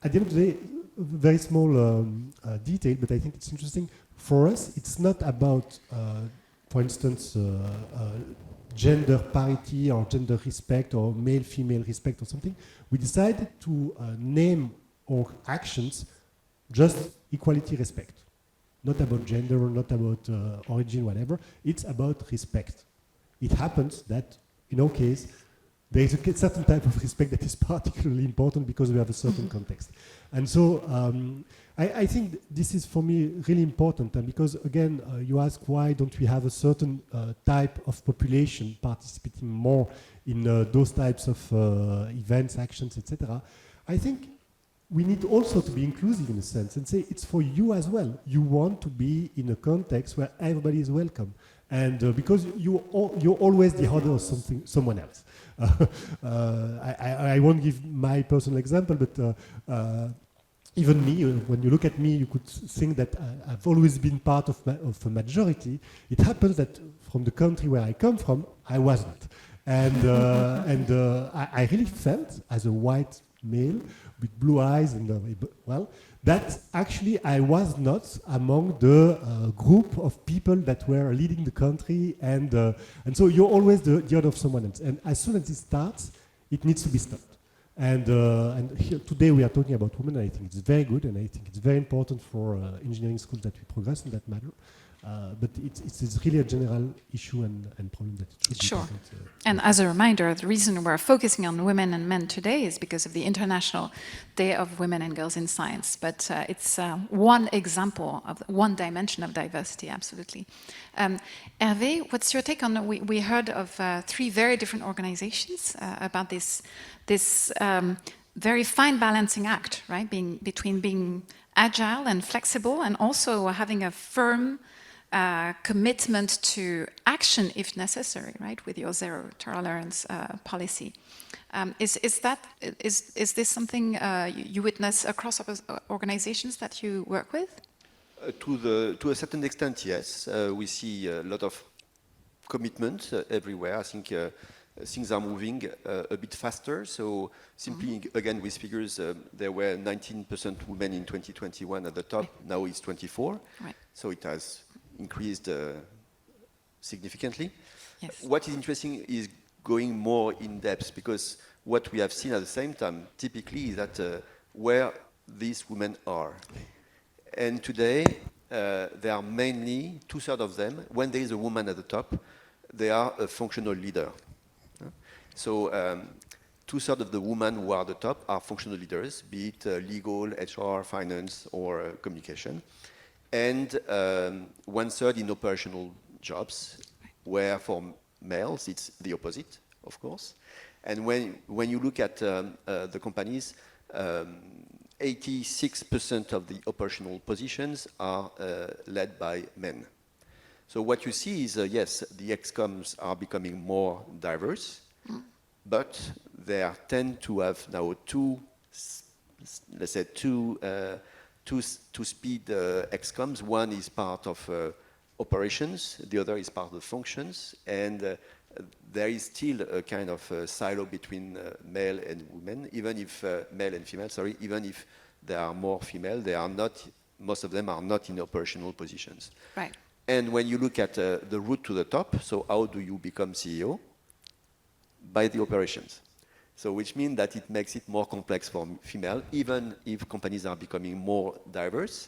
at the end of the day, a very small detail, but I think it's interesting. For us, it's not about, for instance, gender parity or gender respect or male-female respect or something. We decided to name our actions just equality respect. Not about gender, not about origin, whatever. It's about respect. It happens that, in our case, there is a certain type of respect that is particularly important because we have a certain context. And so I think this is, for me, really important. And because, again, you ask why don't we have a certain type of population participating more in those types of events, actions, etc. I think we need also to be inclusive in a sense and say it's for you as well. You want to be in a context where everybody is welcome, and because you're always the other of someone else. I won't give my personal example, but even me, when you look at me, you could think that I've always been part of a majority. It happens that from the country where I come from, I wasn't, and I really felt as a white male with blue eyes and well, that actually I was not among the group of people that were leading the country, and so you're always the other of someone else. And as soon as it starts, it needs to be stopped. And here, today we are talking about women, and I think it's very good, and I think it's very important for engineering schools that we progress in that matter. But it's really a general issue and problem that it should be. Sure. And as a reminder, the reason we're focusing on women and men today is because of the International Day of Women and Girls in Science. But it's one example of one dimension of diversity, absolutely. Hervé, what's your take on, we heard of 3 very different organizations about this very fine balancing act, right? Between being agile and flexible and also having a firm commitment to action if necessary, right, with your zero tolerance policy. Is this something you witness across organizations that you work with? To a certain extent, yes. We see a lot of commitment everywhere. I think things are moving a bit faster. So simply, again, with figures, there were 19% women in 2021 at the top. Now it's 24. Right. So it has increased significantly. Yes. What is interesting is going more in depth, because what we have seen at the same time typically is that where these women are. And today, they are mainly, 2/3 of them, when there is a woman at the top, they are a functional leader. So 2/3 of the women who are at the top are functional leaders, be it legal, HR, finance, or communication. And 1/3 in operational jobs, where for males it's the opposite, of course. And when you look at the companies, 86% of the operational positions are led by men. So what you see is, yes, the excoms are becoming more diverse, but they tend to have now two speed excoms. One is part of operations, the other is part of functions, and there is still a kind of silo between male and women, even if male and female, sorry, even if there are more female, they are not, most of them are not in operational positions. Right. And when you look at the route to the top, so how do you become CEO? By the operations. So which means that it makes it more complex for female, even if companies are becoming more diverse,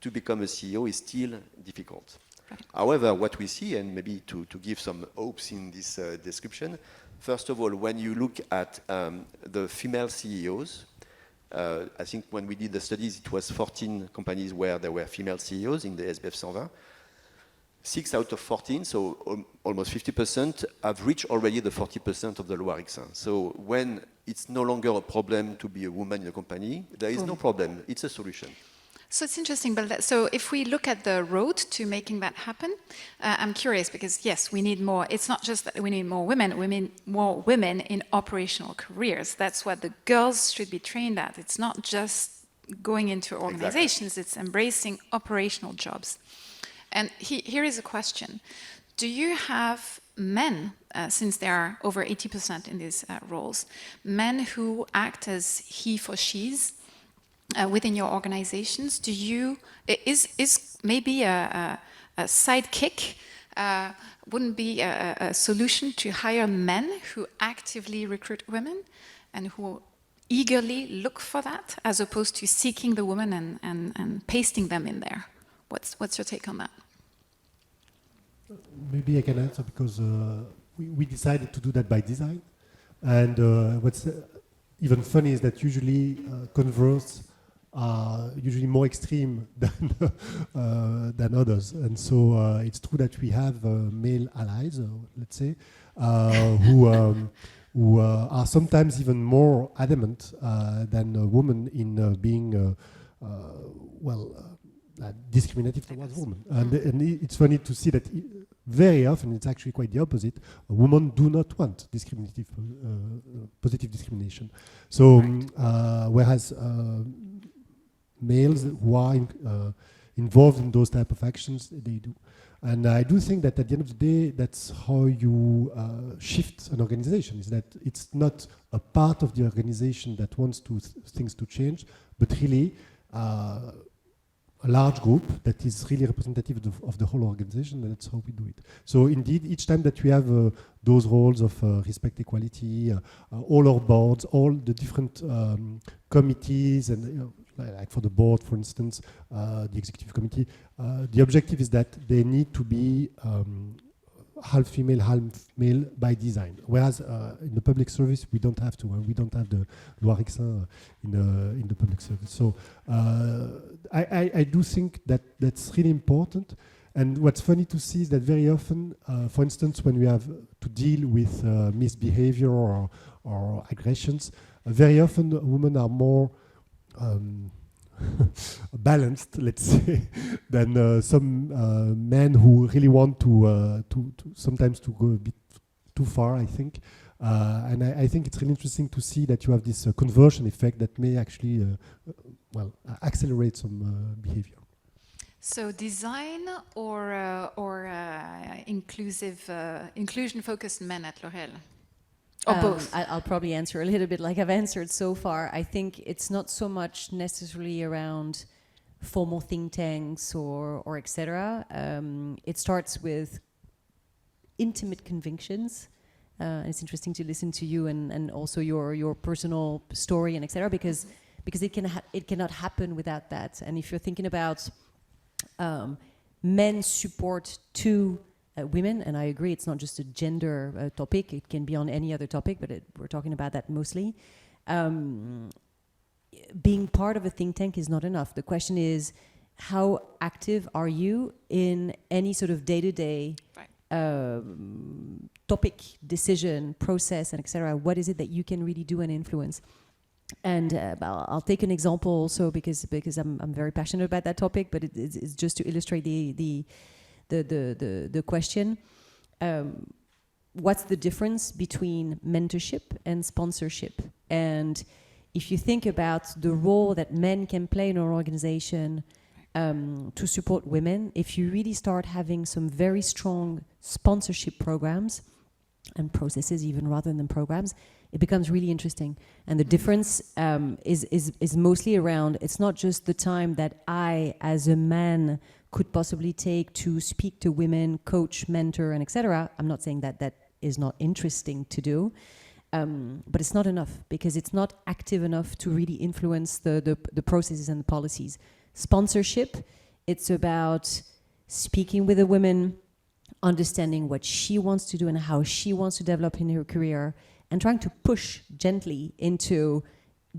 to become a CEO is still difficult. Right. However, what we see, and maybe to give some hopes in this description, first of all, when you look at the female CEOs, I think when we did the studies, it was 14 companies where there were female CEOs in the SBF 120. 6 out of 14, so almost 50%, have reached already the 40% of the Loire-Vexin. So when it's no longer a problem to be a woman in a company, there is no problem. It's a solution. So it's interesting, but so if we look at the road to making that happen, I'm curious because yes, we need more. It's not just that we need more women in operational careers. That's what the girls should be trained at. It's not just going into organizations, it's embracing operational jobs. And here is a question. Do you have men, since there are over 80% in these roles, men who act as he for she's within your organizations? Do you, is maybe a sidekick wouldn't be a solution to hire men who actively recruit women and who eagerly look for that, as opposed to seeking the woman and pasting them in there? What's your take on that? Maybe I can answer because we decided to do that by design. And what's even funny is that usually converts are usually more extreme than others. And so it's true that we have male allies, let's say, who are sometimes even more adamant than a woman in being, discriminative towards women. And it's funny to see that very often it's actually quite the opposite. Women do not want discriminative, positive discrimination. So whereas males who are involved in those type of actions, they do. And I do think that at the end of the day, that's how you shift an organization, is that it's not a part of the organization that wants things to change, but really a large group that is really representative of the whole organization, and that's how we do it. So indeed, each time that we have those roles of respect, equality, all our boards, all the different committees, and like for the board, for instance, the executive committee, the objective is that they need to be half female, half male by design. Whereas in the public service, we don't have to. We don't have the Loire-Vexin in the public service. So I do think that that's really important. And what's funny to see is that very often, for instance, when we have to deal with misbehavior or aggressions, very often women are more balanced, let's say, than some men who really want to sometimes to go a bit too far, I think. And I think it's really interesting to see that you have this conversion effect that may actually, accelerate some behavior. So design or inclusion-focused men at L'Oréal? Or both? I'll probably answer a little bit like I've answered so far. I think it's not so much necessarily around formal think tanks or etc. It starts with intimate convictions. It's interesting to listen to you and also your personal story and etc. Because it cannot happen without that. And if you're thinking about men's support to women, and I agree, it's not just a gender topic, it can be on any other topic, but we're talking about that mostly. Being part of a think tank is not enough. The question is, how active are you in any sort of day-to-day topic, decision, process, and etc.? What is it that you can really do and influence? And I'll take an example also because I'm very passionate about that topic, but it's just to illustrate the question. What's the difference between mentorship and sponsorship? And if you think about the role that men can play in our organization to support women, if you really start having some very strong sponsorship programs and processes even rather than programs, it becomes really interesting. And the difference is mostly around, it's not just the time that I, as a man, could possibly take to speak to women, coach, mentor, and etc. I'm not saying that that is not interesting to do, but it's not enough because it's not active enough to really influence the processes and the policies. Sponsorship, it's about speaking with a woman, understanding what she wants to do and how she wants to develop in her career, and trying to push gently into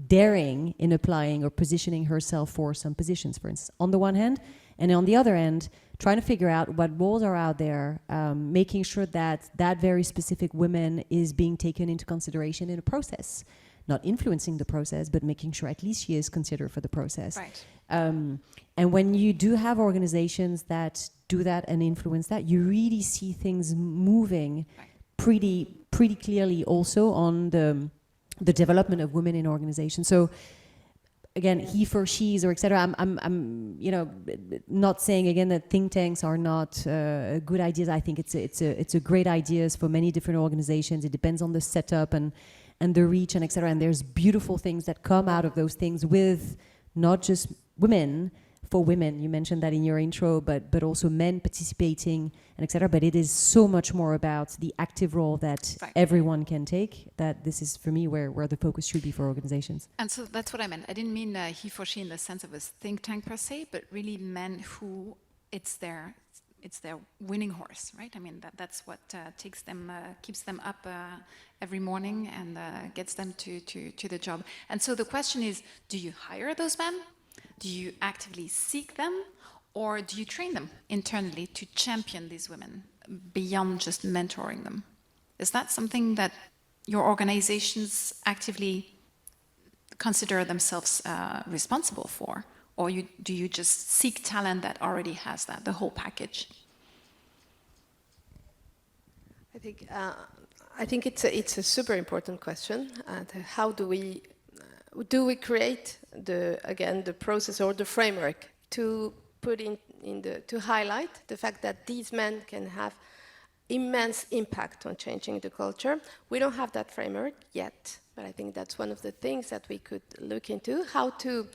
daring in applying or positioning herself for some positions, for instance, on the one hand. And on the other end, trying to figure out what roles are out there, making sure that that very specific woman is being taken into consideration in a process. Not influencing the process, but making sure at least she is considered for the process. Right. And when you do have organizations that do that and influence that, you really see things moving pretty clearly also on the development of women in organizations. So again, he for she's or etc. I'm not saying again that think tanks are not good ideas. I think it's a great ideas for many different organizations. It depends on the setup and the reach and etc. And there's beautiful things that come out of those things with not just women, for women, you mentioned that in your intro, but also men participating and etc. But it is so much more about the active role that everyone can take, that this is for me where the focus should be for organizations. And so that's what I meant. I didn't mean he for she in the sense of a think tank per se, but really men who it's their winning horse, right? I mean that's what keeps them up every morning and gets them to the job. And so the question is, do you hire those men? Do you actively seek them, or do you train them internally to champion these women beyond just mentoring them? Is that something that your organizations actively consider themselves responsible for, or do you just seek talent that already has that, the whole package? I think it's a super important question. How do we create the process or the framework to put to highlight the fact that these men can have immense impact on changing the culture? We don't have that framework yet, but I think that's one of the things that we could look into, how to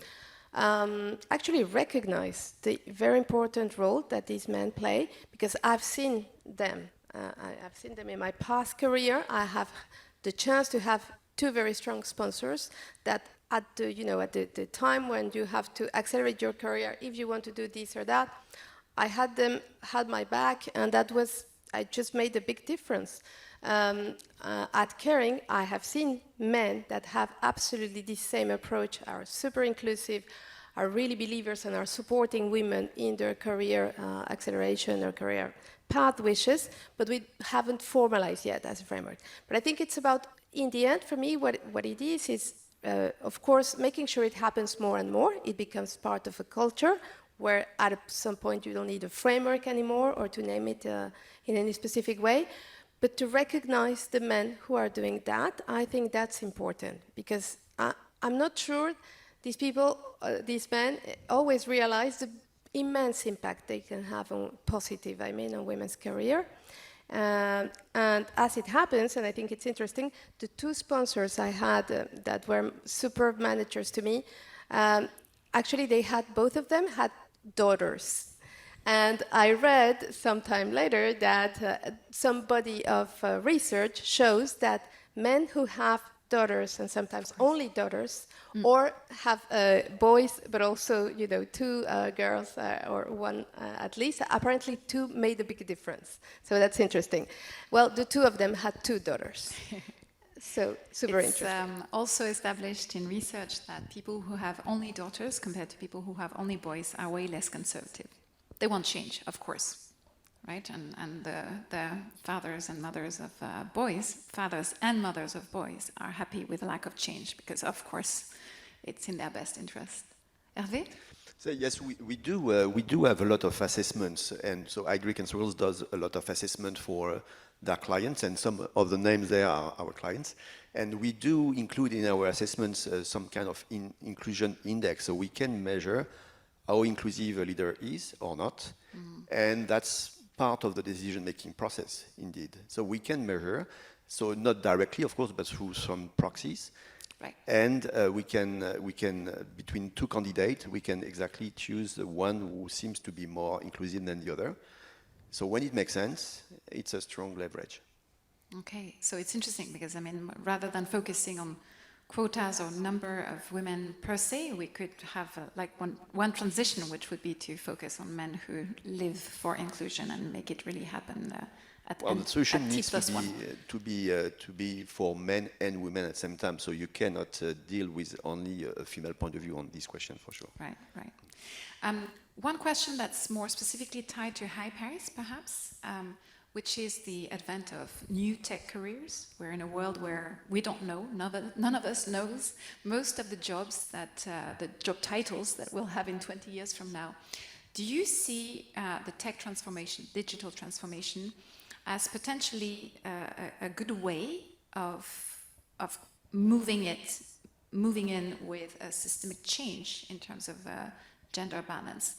actually recognize the very important role that these men play, because I've seen them. I've seen them in my past career. I have the chance to have two very strong sponsors that at the time when you have to accelerate your career, if you want to do this or that, I had my back, and I just made a big difference. At Caring, I have seen men that have absolutely the same approach, are super inclusive, are really believers, and are supporting women in their career acceleration or career path wishes, but we haven't formalized yet as a framework. But I think it's about, in the end, for me, what it is of course, making sure it happens more and more. It becomes part of a culture where at some point you don't need a framework anymore or to name it in any specific way. But to recognize the men who are doing that, I think that's important, because I'm not sure these people, these men, always realize the immense impact they can have on on women's career. And as it happens, and I think it's interesting, the two sponsors I had that were super managers to me, actually they had, both of them had daughters. And I read sometime later that some body of research shows that men who have daughters, and sometimes only daughters, or have boys, but also, you know, two girls or one at least, apparently two made a big difference. So that's interesting. Well, the two of them had two daughters. So super interesting. It's also established in research that people who have only daughters compared to people who have only boys are way less conservative. They won't change, of course, right? And the fathers and mothers of boys, fathers and mothers of boys, are happy with the lack of change because, of course, it's in their best interest. Hervé? So yes, we do have a lot of assessments, and so Agric and Schools does a lot of assessment for their clients, and some of the names there are our clients. And we do include in our assessments some kind of inclusion index, so we can measure how inclusive a leader is or not, and that's part of the decision-making process, indeed. So we can measure, so not directly, of course, but through some proxies. Right. And we can between two candidates, we can exactly choose the one who seems to be more inclusive than the other. So when it makes sense, it's a strong leverage. Okay, so it's interesting because, I mean, rather than focusing on quotas or number of women per se, we could have like one transition, which would be to focus on men who live for inclusion and make it really happen at Well, the solution needs T+1. to be for men and women at the same time. So you cannot deal with only a female point of view on this question, for sure. Right, right. One question that's more specifically tied to High Paris, perhaps, which is the advent of new tech careers. We're in a world where we don't know, none of us knows most of the jobs that, the job titles that we'll have in 20 years from now. Do you see the tech transformation, digital transformation, as potentially a good way of moving in with a systemic change in terms of gender balance?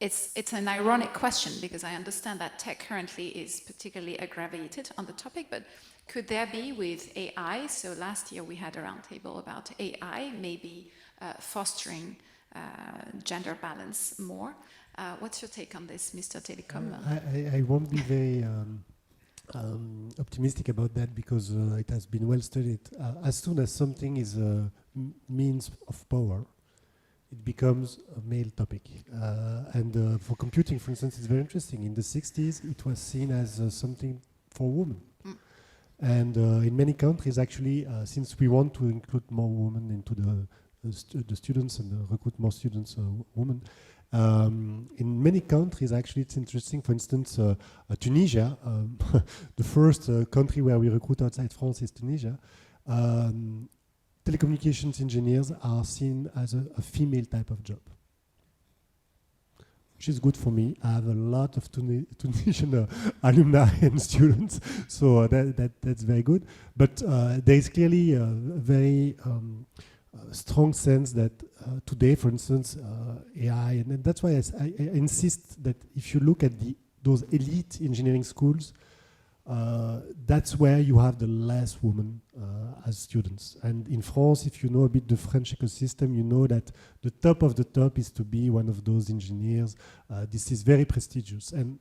It's an ironic question because I understand that tech currently is particularly aggravated on the topic, but could there be with AI? So last year we had a roundtable about AI, maybe fostering gender balance more. What's your take on this, Mr. Telecom? I won't be very optimistic about that because it has been well studied. As soon as something is a means of power, it becomes a male topic. And for computing, for instance, it's very interesting. In the 60s, it was seen as something for women. And in many countries, actually, since we want to include more women into the students and recruit more students, women, in many countries, actually, it's interesting. For instance, Tunisia, the first country where we recruit outside France is Tunisia. Telecommunications engineers are seen as a female type of job, which is good for me. I have a lot of Tunisian alumni and students, so that's very good. But there is clearly a very strong sense that today, for instance, AI, and that's why I insist that if you look at those elite engineering schools, that's where you have the less women as students. And in France, if you know a bit the French ecosystem, you know that the top of the top is to be one of those engineers. This is very prestigious. And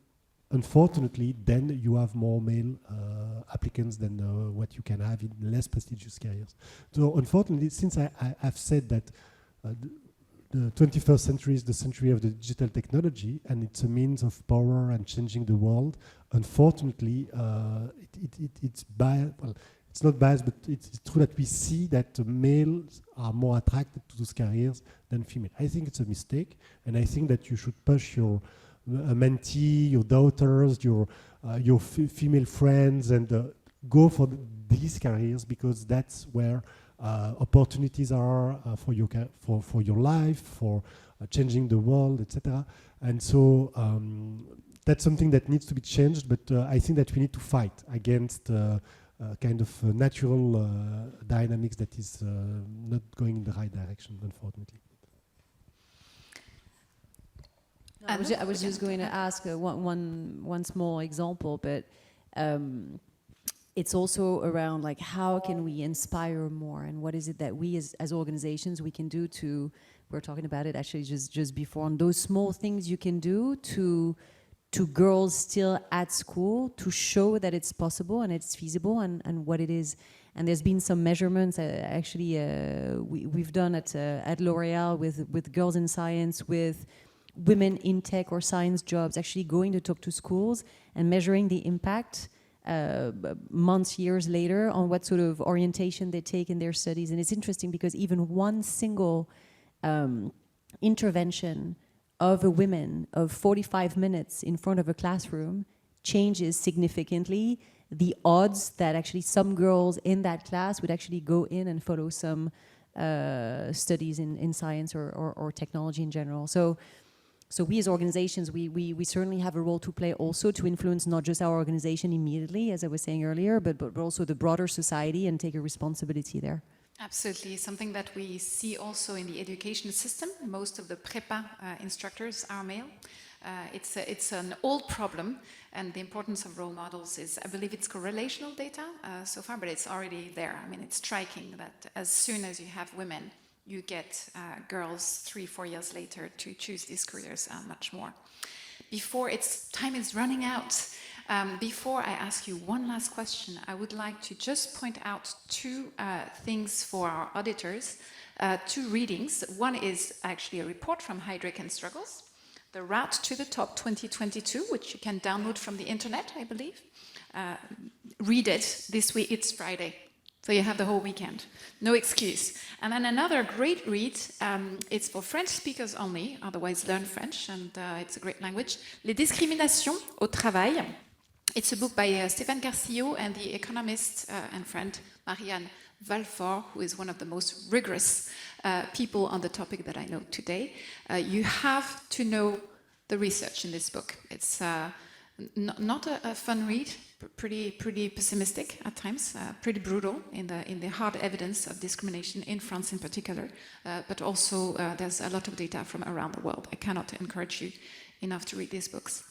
unfortunately, then you have more male applicants than what you can have in less prestigious careers. So unfortunately, since I've said that the 21st century is the century of the digital technology, and it's a means of power and changing the world. Unfortunately, it's biased. Well, it's not biased, but it's true that we see that males are more attracted to those careers than female. I think it's a mistake, and I think that you should push your mentee, your daughters, your female friends, and go for these careers because that's where opportunities are for your life, for changing the world, etc. And so that's something that needs to be changed. But I think that we need to fight against kind of natural dynamics that is not going in the right direction, unfortunately. I was just going to ask one small example, but it's also around like how can we inspire more, and what is it that we as organizations we can do to, we're talking about it actually just before, on those small things you can do to girls still at school to show that it's possible and it's feasible and what it is. And there's been some measurements we've done at L'Oréal with girls in science, with women in tech or science jobs, actually going to talk to schools and measuring the impact months, years later on what sort of orientation they take in their studies. And it's interesting because even one single intervention of a woman of 45 minutes in front of a classroom changes significantly the odds that actually some girls in that class would actually go in and follow some studies in science or technology in general. So we as organizations, we certainly have a role to play also to influence not just our organization immediately, as I was saying earlier, but also the broader society and take a responsibility there. Absolutely, something that we see also in the education system. Most of the prépa instructors are male. It's an old problem, and the importance of role models is, I believe it's correlational data so far, but it's already there. I mean, it's striking that as soon as you have women, you get girls 3-4 years later to choose these careers much more. Time is running out. Before I ask you one last question, I would like to just point out two things for our auditors, two readings. One is actually a report from Heydrich and Struggles, The Route to the Top 2022, which you can download from the internet, I believe. Read it this week, it's Friday, so you have the whole weekend, no excuse. And then another great read, it's for French speakers only, otherwise learn French, and it's a great language. Les discriminations au travail. It's a book by Stéphane Carcillo and the economist and friend Marianne Valfort, who is one of the most rigorous people on the topic that I know today. You have to know the research in this book. It's not a fun read, pretty pessimistic at times, pretty brutal in the hard evidence of discrimination in France in particular, but also there's a lot of data from around the world. I cannot encourage you enough to read these books.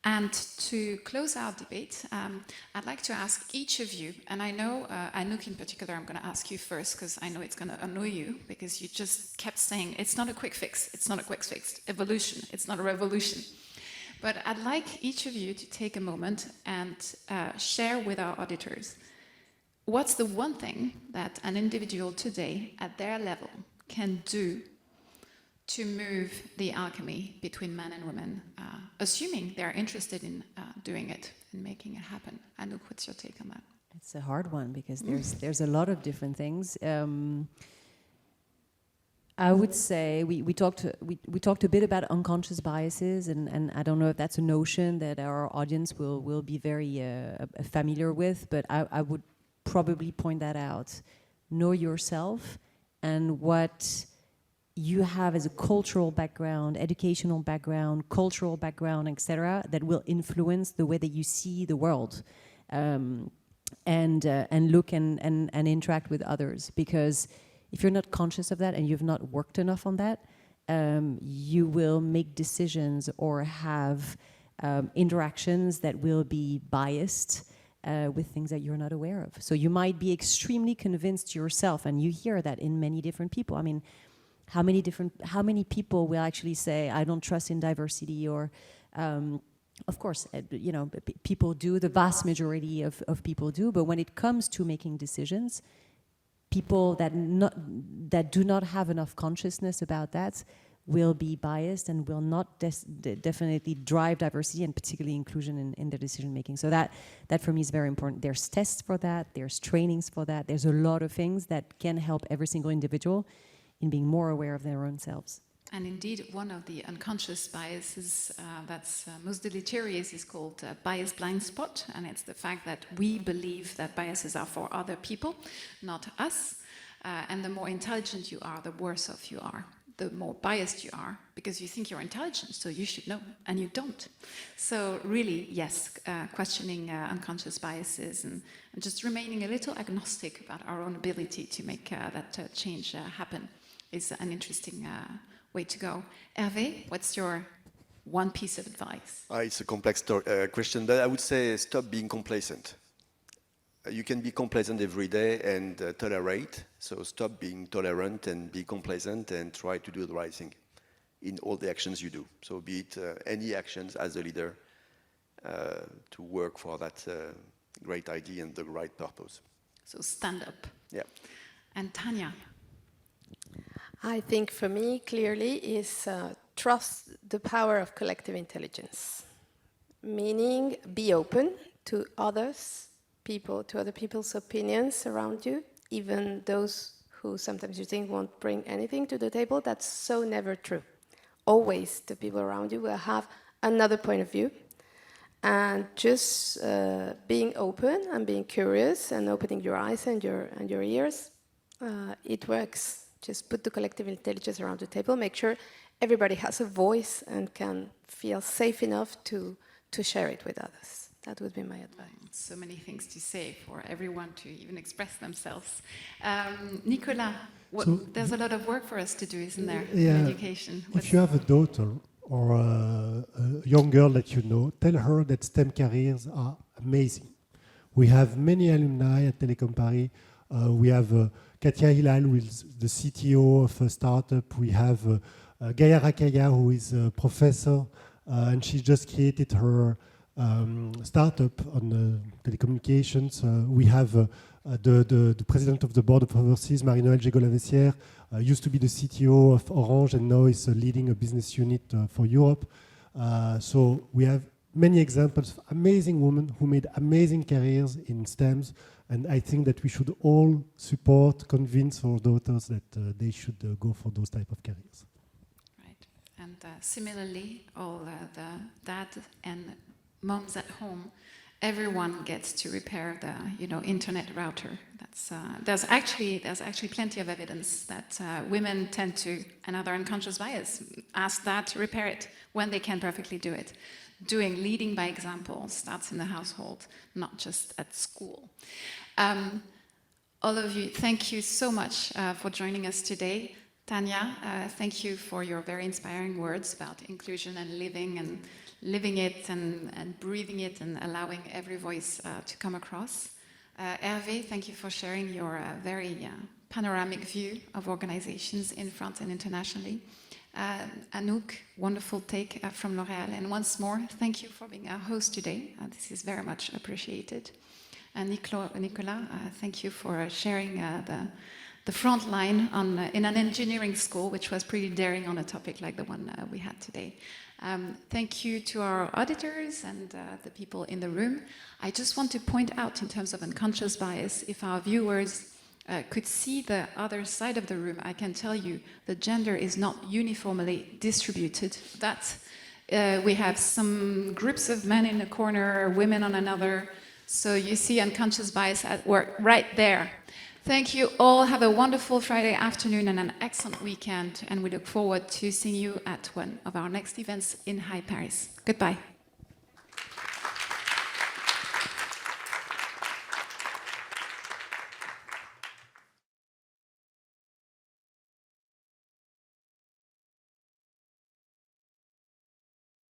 And to close our debate, I'd like to ask each of you, and I know Anouk in particular, I'm going to ask you first because I know it's going to annoy you because you just kept saying it's not a quick fix, it's not a quick fix, evolution, it's not a revolution. But I'd like each of you to take a moment and share with our auditors what's the one thing that an individual today at their level can do to move the alchemy between men and women, assuming they're interested in doing it and making it happen. Anouk, what's your take on that? It's a hard one because there's a lot of different things. I would say we talked a bit about unconscious biases, and I don't know if that's a notion that our audience will be very familiar with, but I would probably point that out. Know yourself and what you have as a cultural background, educational background, cultural background, etc., that will influence the way that you see the world, and look and interact with others. Because if you're not conscious of that and you've not worked enough on that, you will make decisions or have interactions that will be biased with things that you're not aware of. So you might be extremely convinced yourself, and you hear that in many different people. I mean, how many people will actually say, I don't trust in diversity, or of course, people do, the vast majority of people do, but when it comes to making decisions, people that do not have enough consciousness about that will be biased and will not definitely drive diversity and particularly inclusion in their decision making. So that for me is very important. There's tests for that, there's trainings for that, there's a lot of things that can help every single individual in being more aware of their own selves. And indeed, one of the unconscious biases that's most deleterious is called bias blind spot, and it's the fact that we believe that biases are for other people, not us. And the more intelligent you are, the worse off you are. The more biased you are, because you think you're intelligent, so you should know, and you don't. So really, yes, questioning unconscious biases and just remaining a little agnostic about our own ability to make that change happen is an interesting way to go. Hervé, what's your one piece of advice? It's a complex question, but I would say stop being complacent. You can be complacent every day and tolerate, so stop being tolerant and be complacent and try to do the right thing in all the actions you do. So be it any actions as a leader to work for that great idea and the right purpose. So stand up. Yeah. And Tanya? I think for me, clearly, is trust the power of collective intelligence. Meaning, be open to others, to other people's opinions around you, even those who sometimes you think won't bring anything to the table. That's so never true. Always the people around you will have another point of view. And just being open and being curious and opening your eyes and your ears, it works. Just put the collective intelligence around the table, make sure everybody has a voice and can feel safe enough to share it with others. That would be my advice. So many things to say for everyone to even express themselves. Nicolas, there's a lot of work for us to do, isn't there, in education? If you have a daughter or a young girl that you know, tell her that STEM careers are amazing. We have many alumni at Telecom Paris. We have Katia Hilal, who is the CTO of a startup. We have Gaia Rakaya, who is a professor, and she just created her startup on telecommunications. We have the president of the board of overseas, Marie-Noëlle Jégo-Lavessière, used to be the CTO of Orange and now is leading a business unit for Europe. So we have many examples of amazing women who made amazing careers in STEMs, and I think that we should all support, convince our daughters that they should go for those type of careers. Right, and similarly, all the dad and moms at home, everyone gets to repair the internet router. That's there's actually plenty of evidence that women tend to, another unconscious bias, ask dad to repair it when they can perfectly do it. Leading by example starts in the household, not just at school. All of you, thank you so much for joining us today. Tanya, thank you for your very inspiring words about inclusion and living it and breathing it and allowing every voice to come across. Hervé, thank you for sharing your very panoramic view of organizations in France and internationally. Anouk, wonderful take from L'Oréal. And once more, thank you for being our host today. This is very much appreciated. And Nicolas, thank you for sharing the front line in an engineering school, which was pretty daring on a topic like the one we had today. Thank you to our auditors and the people in the room. I just want to point out in terms of unconscious bias, if our viewers could see the other side of the room, I can tell you the gender is not uniformly distributed. That we have some groups of men in a corner, women on another. So you see unconscious bias at work right there. Thank you all. Have a wonderful Friday afternoon and an excellent weekend. And we look forward to seeing you at one of our next events in High Paris. Goodbye.